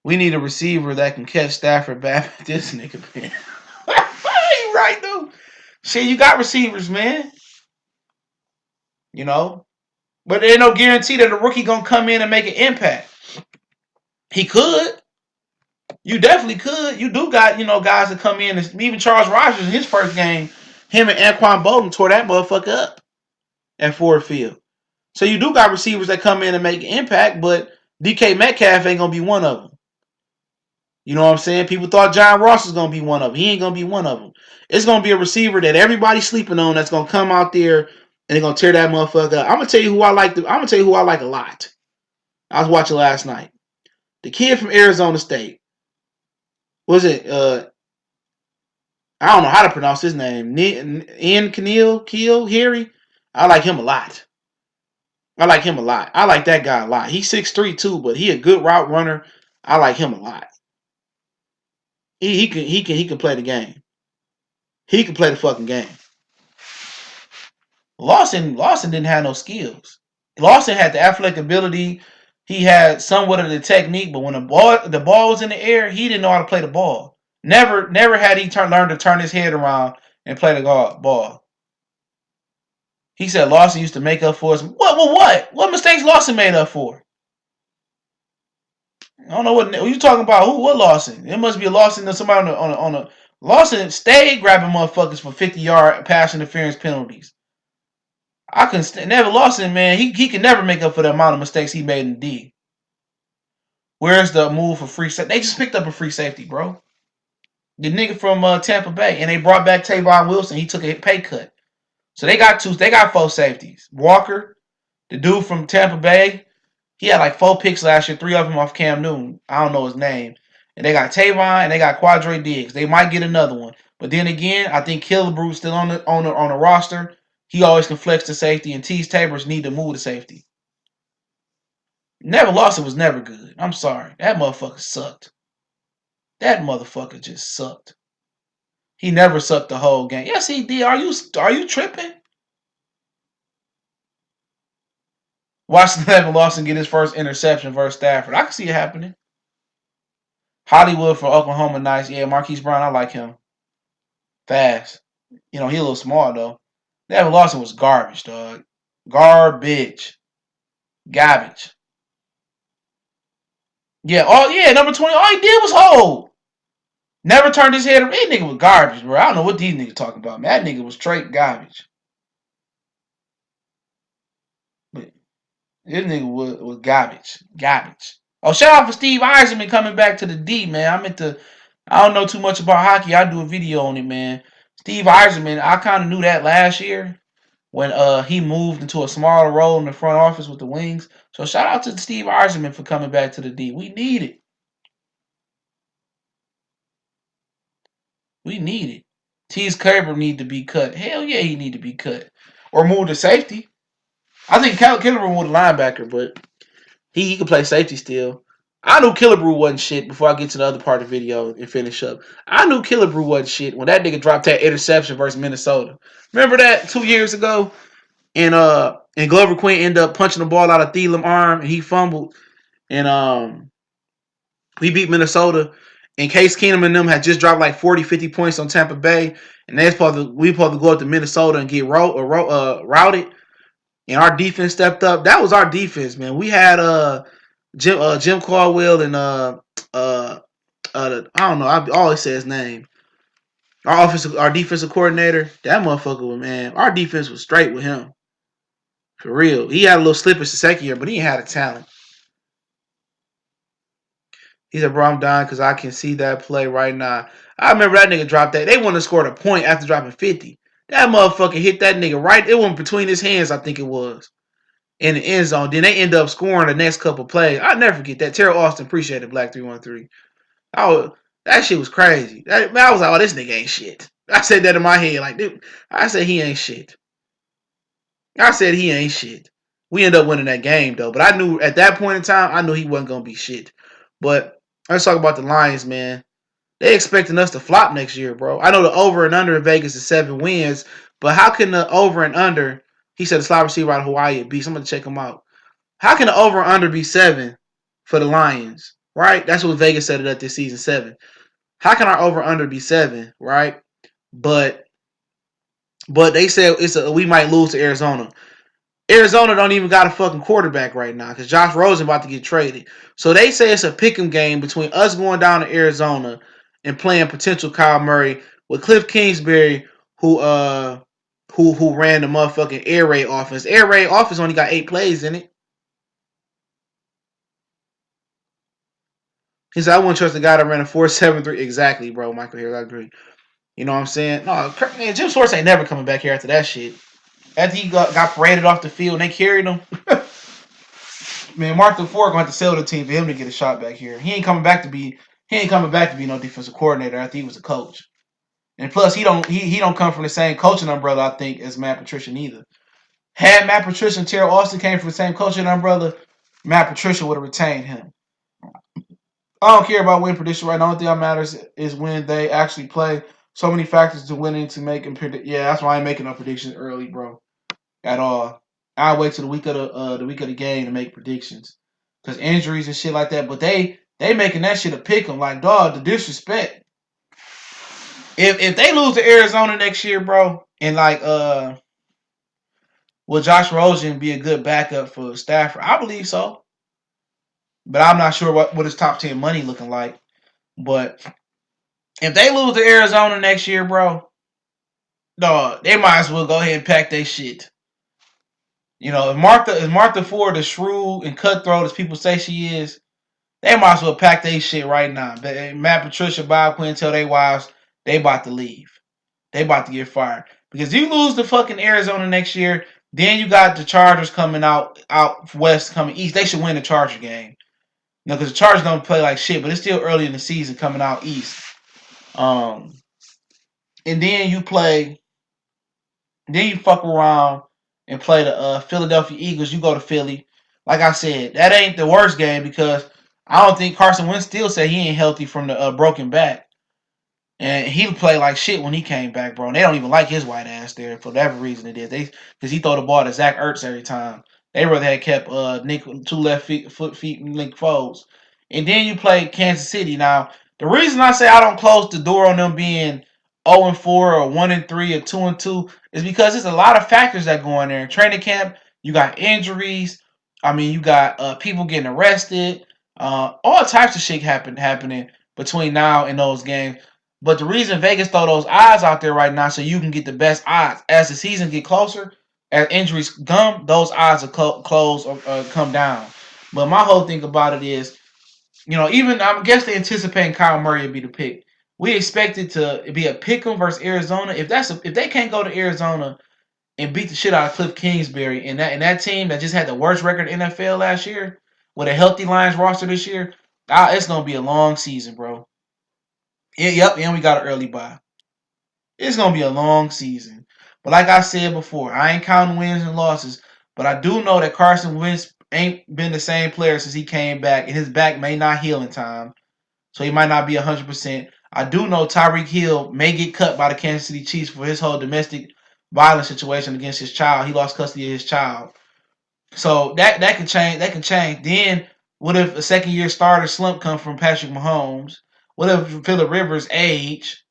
[SPEAKER 1] We need a receiver that can catch Stafford back. This nigga, man. You right, though. Shit, you got receivers, man. You know? But there ain't no guarantee that a rookie gonna come in and make an impact. He could. You definitely could. You do got, guys that come in. Even Charles Rogers in his first game, him and Anquan Bolden tore that motherfucker up at Ford Field. So you do got receivers that come in and make an impact, but DK Metcalf ain't gonna be one of them. You know what I'm saying? People thought John Ross was gonna be one of them. He ain't gonna be one of them. It's gonna be a receiver that everybody's sleeping on that's gonna come out there and they're gonna tear that motherfucker up. I'm gonna tell you who I like. I'm gonna tell you who I like a lot. I was watching last night. The kid from Arizona State. Was it? I don't know how to pronounce his name. Ian Keel Harry. I like him a lot. I like that guy a lot. He's 6'3" too, but he a good route runner. I like him a lot. He can play the game. He can play the fucking game. Lawson didn't have no skills. Lawson had the athletic ability. He had somewhat of the technique, but when the ball was in the air, he didn't know how to play the ball. Never had he learned to turn his head around and play the ball. He said Lawson used to make up for us. What? What mistakes Lawson made up for? I don't know what you talking about. Who? What Lawson? It must be a Lawson or somebody on a Lawson stayed grabbing motherfuckers for 50-yard pass interference penalties. I can never Lawson, man. He can never make up for the amount of mistakes he made in D. Where's the move for free safety? They just picked up a free safety, bro. The nigga from Tampa Bay, and they brought back Tavon Wilson. He took a pay cut, so they got four safeties. Walker, the dude from Tampa Bay, he had like 4 picks last year, 3 of them off Cam Newton. I don't know his name. And they got Tavon and they got Quadre Diggs. They might get another one, but then again, I think Killebrew's still on the roster. He always can flex to safety, and Tease Tabers need to move to safety. Never Lawson was never good. I'm sorry. That motherfucker sucked. That motherfucker just sucked. He never sucked the whole game. Yes, he did. Are you tripping? Watch Nevin Lawson get his first interception versus Stafford. I can see it happening. Hollywood for Oklahoma, nice. Yeah, Marquise Brown, I like him. Fast. He a little small, though. Nevin Lawson was garbage, dog. Garbage. Yeah, number 20. All he did was hold. Never turned his head. That nigga was garbage, bro. I don't know what these niggas talking about, man. That nigga was straight garbage. But this nigga was garbage. Garbage.
[SPEAKER 2] Oh, shout out for Steve Eiserman coming back to the D, man. I don't know too much about hockey. I do a video on it, man. Steve Eiserman, I kind of knew that last year when he moved into a smaller role in the front office with the Wings. So shout out to Steve Eiserman for coming back to the D. We need it. We need it. Tease Kerber need to be cut. Hell yeah, he need to be cut. Or move to safety. I think Killebrew was a linebacker, but he can play safety still. I knew Killebrew wasn't shit before I get to the other part of the video and finish up. I knew Killebrew wasn't shit when that nigga dropped that interception versus Minnesota. Remember that 2 years ago? And Glover Queen ended up punching the ball out of Thielem's arm and he fumbled. And we beat Minnesota. And Case Keenum and them had just dropped like 40, 50 points on Tampa Bay. And we supposed to go up to Minnesota and get routed. And our defense stepped up. That was our defense, man. We had Jim Caldwell and I don't know. I always say his name. Our defensive coordinator. That motherfucker, man. Our defense was straight with him for real. He had a little slippage the second year, but he had a talent. He said, "Bro, I'm dying because I can see that play right now." I remember that nigga dropped that. They wouldn't have scored a point after dropping 50. That motherfucker hit that nigga right. It went between his hands, I think it was, in the end zone. Then they end up scoring the next couple plays. I'll never forget that. Terrell Austin appreciated Black 313. That shit was crazy. I was like, oh, this nigga ain't shit. I said that in my head. Like, dude, I said he ain't shit. I said he ain't shit. We ended up winning that game, though. But I knew at that point in time, I knew he wasn't going to be shit. But let's talk about the Lions, man. They expecting us to flop next year, bro. I know the over and under in Vegas is 7 wins, but how can the over and under, he said the slot receiver out of Hawaii at beast. I'm going to check him out. How can the over and under be 7 for the Lions, right? That's what Vegas set it up this season, 7. How can our over under be 7, right? But they said we might lose to Arizona. Arizona don't even got a fucking quarterback right now because Josh Rosen about to get traded. So they say it's a pick'em game between us going down to Arizona and playing potential Kyle Murray with Cliff Kingsbury, who ran the motherfucking air raid offense. Air raid offense only got 8 plays in it. He said, I wouldn't trust the guy that ran a 4.73. Exactly, bro. Michael Harris, I agree. You know what I'm saying? No, man, Jim Schwartz ain't never coming back here after that shit. After he got paraded off the field and they carried him. Man, Mark the Ford gonna have to sell the team for him to get a shot back here. He ain't coming back to be no defensive coordinator after he was a coach. And plus he don't come from the same coaching umbrella, I think, as Matt Patricia neither. Had Matt Patricia and Terrell Austin came from the same coaching umbrella, Matt Patricia would have retained him. I don't care about win prediction right now. The only thing that matters is when they actually play. So many factors to winning to make and predict. Yeah, that's why I ain't making no predictions early, bro. At all. I'll wait till the week of the game to make predictions. Cause injuries and shit like that. But they making that shit a pick 'em. Like, dog, the disrespect. If they lose to Arizona next year, bro, and like will Josh Rosen be a good backup for Stafford? I believe so. But I'm not sure what his top 10 money looking like. But if they lose to Arizona next year, bro, dog, they might as well go ahead and pack their shit. You know, if Martha Ford as shrewd and cutthroat as people say she is, they might as well pack their shit right now. Matt Patricia, Bob Quinn tell their wives they about to leave. They about to get fired. Because if you lose to fucking Arizona next year, then you got the Chargers coming out west, coming east. They should win the Charger game. You know, because the Chargers don't play like shit, but it's still early in the season coming out east. Um, and then you fuck around and play the Philadelphia Eagles. You go to Philly. Like I said, that ain't the worst game because I don't think Carson Wentz still said he ain't healthy from the broken back. And he played like shit when he came back, bro. And they don't even like his white ass there for whatever reason it is. Because he throw the ball to Zach Ertz every time. They rather had kept Nick 2 left feet Nick Foles. And then you play Kansas City. Now, the reason I say I don't close the door on them being 0-4 or 1-3 or 2-2 is because there's a lot of factors that go in there. In training camp, you got injuries. I mean, you got people getting arrested. All types of shit happening between now and those games. But the reason Vegas throw those odds out there right now so you can get the best odds. As the season get closer, as injuries come, those odds will close or come down. But my whole thing about it is Even I guess they anticipating Kyle Murray to be the pick. We expect it to be a pick 'em versus Arizona. If they can't go to Arizona and beat the shit out of Cliff Kingsbury and that team that just had the worst record in NFL last year with a healthy Lions roster this year, it's gonna be a long season, bro. Yep, and we got an early bye. It's gonna be a long season. But like I said before, I ain't counting wins and losses. But I do know that Carson Wentz ain't been the same player since he came back, and his back may not heal in time. So he might not be 100%. I do know Tyreek Hill may get cut by the Kansas City Chiefs for his whole domestic violence situation against his child. He lost custody of his child. So that can change. That can change. Then what if a second year starter slump come from Patrick Mahomes? What if Phillip Rivers age?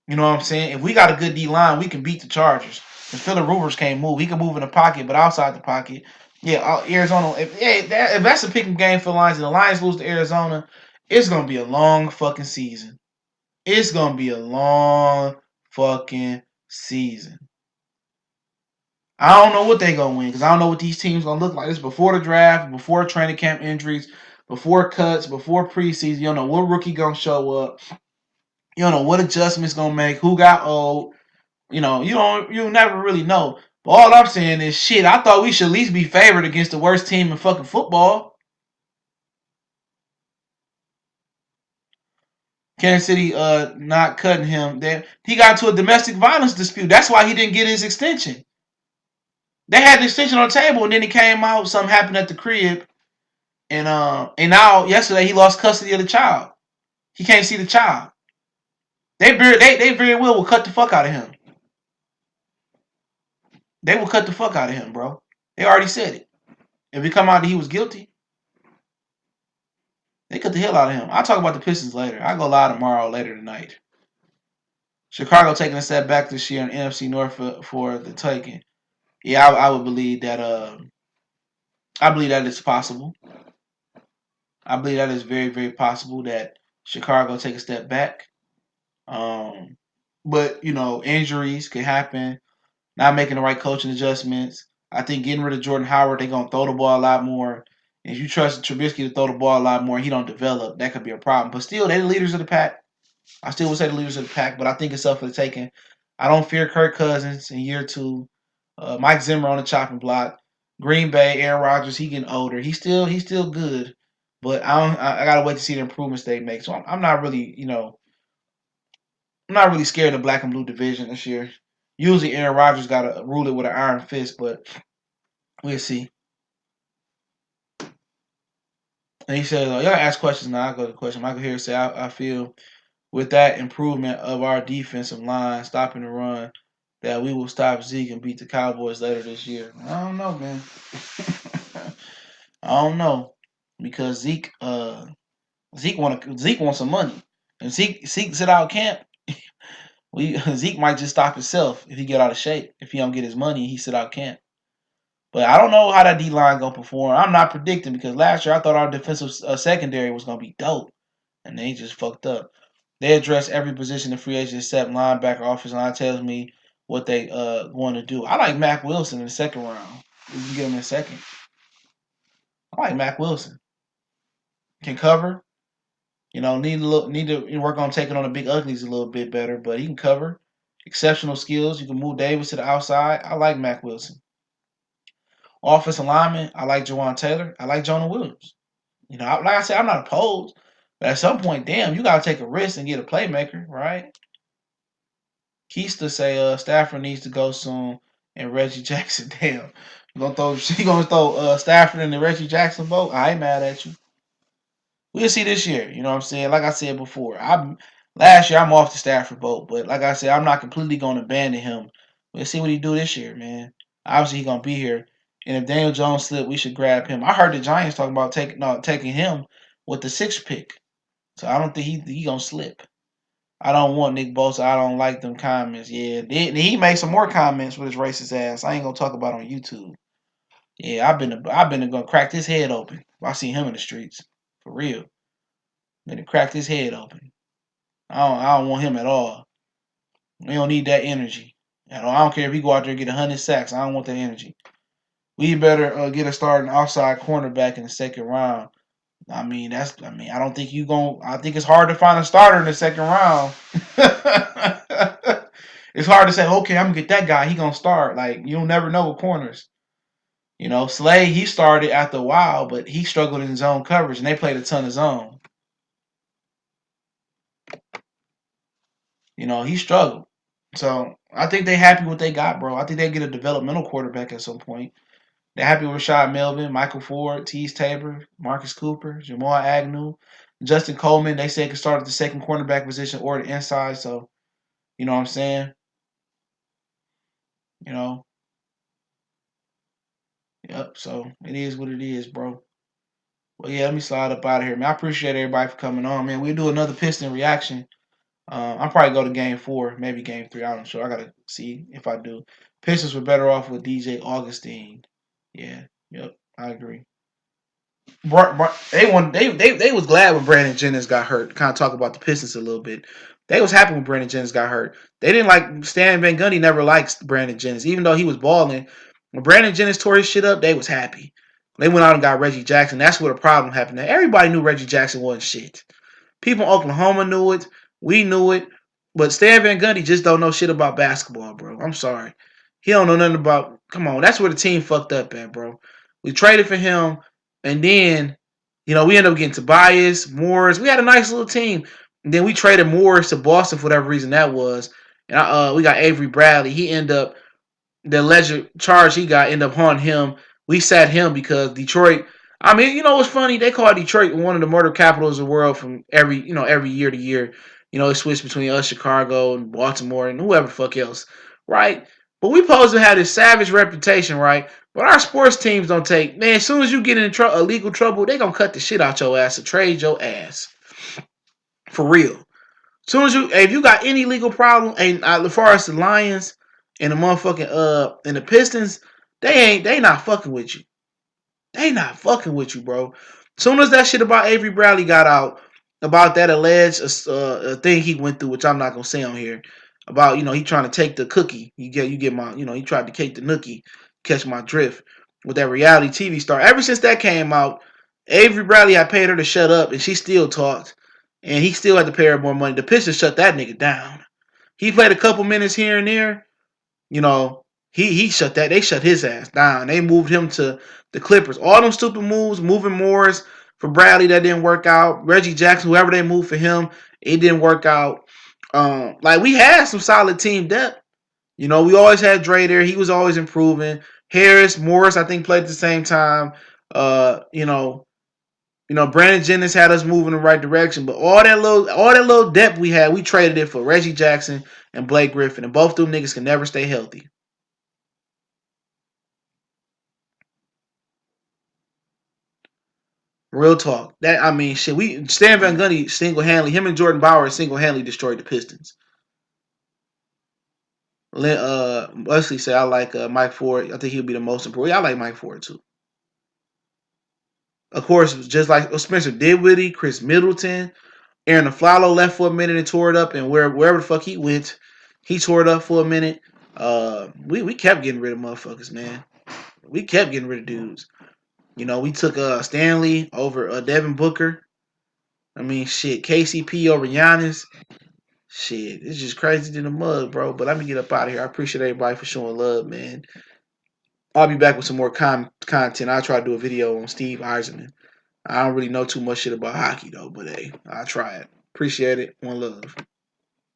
[SPEAKER 2] You know what I'm saying? If we got a good D line, we can beat the Chargers. If Phillip Rivers can't move, he can move in the pocket, but outside the pocket, yeah, Arizona. If that's a picking game for the Lions and the Lions lose to Arizona, it's gonna be a long fucking season. It's gonna be a long fucking season. I don't know what they gonna win because I don't know what these teams gonna look like. This before the draft, before training camp injuries, before cuts, before preseason. You don't know what rookie gonna show up. You don't know what adjustments gonna make. Who got old. You never really know. But all I'm saying is shit. I thought we should at least be favored against the worst team in fucking football. Kansas City not cutting him. He got into a domestic violence dispute. That's why he didn't get his extension. They had the extension on the table, and then he came out. Something happened at the crib, and now yesterday he lost custody of the child. He can't see the child. They very well will cut the fuck out of him. They will cut the fuck out of him, bro. They already said it. If it come out that he was guilty, they cut the hell out of him. I'll talk about the Pistons later. I'll go live tomorrow later tonight. Chicago taking a step back this year in NFC North for the taking. Yeah, I would believe that. I believe that it's possible. I believe that is very, very possible that Chicago take a step back. Um, but injuries can happen. Not making the right coaching adjustments. I think getting rid of Jordan Howard, they're gonna throw the ball a lot more. And if you trust Trubisky to throw the ball a lot more, he don't develop. That could be a problem. But still, they're the leaders of the pack. I still would say the leaders of the pack, but I think it's up for the taking. I don't fear Kirk Cousins in year two. Mike Zimmer on the chopping block. Green Bay, Aaron Rodgers, he getting older. He's still good, but I gotta wait to see the improvements they make. So I'm not really I'm not really scared of the black and blue division this year. Usually Aaron Rodgers got to rule it with an iron fist, but we'll see. And he said, y'all ask questions now. I'll go to the question. Michael here say, I feel with that improvement of our defensive line, stopping the run, that we will stop Zeke and beat the Cowboys later this year. I don't know, man. I don't know because Zeke wants some money, and Zeke sit out camp. Zeke might just stop himself if he get out of shape. If he don't get his money, he sit out camp. But I don't know how that D line gonna perform. I'm not predicting because last year I thought our defensive secondary was gonna be dope, and they just fucked up. They address every position in free agents except linebacker. Offensive line tells me what they going to do. I like Mac Wilson in the second round. If you get him in second, I like Mac Wilson. Can cover. Need to work on taking on the big uglies a little bit better, but he can cover. Exceptional skills. You can move Davis to the outside. I like Mac Wilson. Offensive lineman. I like Jawan Taylor. I like Jonah Williams. Like I said, I'm not opposed, but at some point, damn, you gotta take a risk and get a playmaker, right? Keista say Stafford needs to go soon, and Reggie Jackson, damn, you gonna throw Stafford in the Reggie Jackson boat? I ain't mad at you. We'll see this year. You know what I'm saying? Like I said before, last year I'm off the Stafford boat, but like I said, I'm not completely gonna abandon him. We'll see what he do this year, man. Obviously, he gonna be here, and if Daniel Jones slip, we should grab him. I heard the Giants talking about taking him with the sixth pick, so I don't think he gonna slip. I don't want Nick Bosa. I don't like them comments. Yeah, he made some more comments with his racist ass. I ain't gonna talk about on YouTube. Yeah, I've been gonna crack his head open. If I see him in the streets, for real. Been to crack his head open. I don't want him at all. We don't need that energy. I don't care if he go out there and get 100 sacks. I don't want that energy. We better get a starting outside cornerback in the second round. I mean, I don't think I think it's hard to find a starter in the second round. It's hard to say, okay, I'm gonna get that guy. He gonna start. Like you'll never know with corners. Slay he started after a while, but he struggled in zone coverage, and they played a ton of zone. He struggled. So I think they happy with what they got, bro. I think they get a developmental quarterback at some point. They're happy with Rashad Melvin, Michael Ford, Tease Tabor, Marcus Cooper, Jamal Agnew, Justin Coleman. They say can start at the second cornerback position or the inside. So you know what I'm saying? You know, yep. So it is what it is, bro. Well, yeah, let me slide up out of here, man. I appreciate everybody for coming on, man. We'll do another Piston reaction. I'll probably go to game 4, maybe game 3. I'm not sure. I gotta see if I do. Pistons were better off with DJ Augustine. Yeah, yep, I agree. They was glad when Brandon Jennings got hurt. Kind of talk about the Pistons a little bit. They was happy when Brandon Jennings got hurt. They didn't like Stan Van Gundy. Never liked Brandon Jennings, even though he was balling. When Brandon Jennings tore his shit up, they was happy. They went out and got Reggie Jackson. That's where the problem happened. Now, everybody knew Reggie Jackson wasn't shit. People in Oklahoma knew it. We knew it. But Stan Van Gundy just don't know shit about basketball, bro. I'm sorry. He don't know nothing about. Come on, that's where the team fucked up at, bro. We traded for him, and then we ended up getting Tobias, Morris. We had a nice little team. And then we traded Morris to Boston for whatever reason that was. And we got Avery Bradley. He ended up the alleged charge he got ended up haunting him. We sat him because Detroit. I mean, what's funny? They call Detroit one of the murder capitals of the world from every year to year. It switched between us, Chicago, and Baltimore, and whoever the fuck else, right? But we supposed to have this savage reputation, right? But our sports teams don't take, man. As soon as you get in illegal trouble, they gonna cut the shit out your ass to trade your ass for real. As soon as if you got any legal problem, and as far as the Lions and the motherfucking and the Pistons, they not fucking with you. They not fucking with you, bro. Soon as that shit about Avery Bradley got out, about that alleged thing he went through, which I'm not gonna say on here, about he trying to take the cookie. You get my he tried to take the nookie, catch my drift with that reality TV star. Ever since that came out, Avery Bradley had paid her to shut up, and she still talked, and he still had to pay her more money. The Pistons shut that nigga down. He played a couple minutes here and there, you know, he shut that. They shut his ass down. They moved him to the Clippers. All them stupid moves, moving Morris for Bradley, that didn't work out. Reggie Jackson, whoever they moved for him, it didn't work out. Like we had some solid team depth. We always had Dre there. He was always improving. Harris, Morris, I think played at the same time. Uh, you know, Brandon Jennings had us moving in the right direction. But all that little depth we had, we traded it for Reggie Jackson and Blake Griffin, and both them niggas can never stay healthy. Real talk. Shit. We Stan Van Gundy him and Jordan Bauer single handedly destroyed the Pistons. Leslie said I like Mike Ford. I think he'll be the most improved. Yeah, I like Mike Ford too. Of course, just like Spencer Dinwiddie, Chris Middleton, Aaron Aflalo left for a minute and tore it up, and wherever the fuck he went, he tore it up for a minute. We kept getting rid of motherfuckers, man. We kept getting rid of dudes. We took Stanley over Devin Booker. Shit, KCP over Giannis. Shit, it's just crazy in the mud, bro. But let me get up out of here. I appreciate everybody for showing love, man. I'll be back with some more content. I'll try to do a video on Steve Eisenman. I don't really know too much shit about hockey, though, but hey, I'll try it. Appreciate it. One love.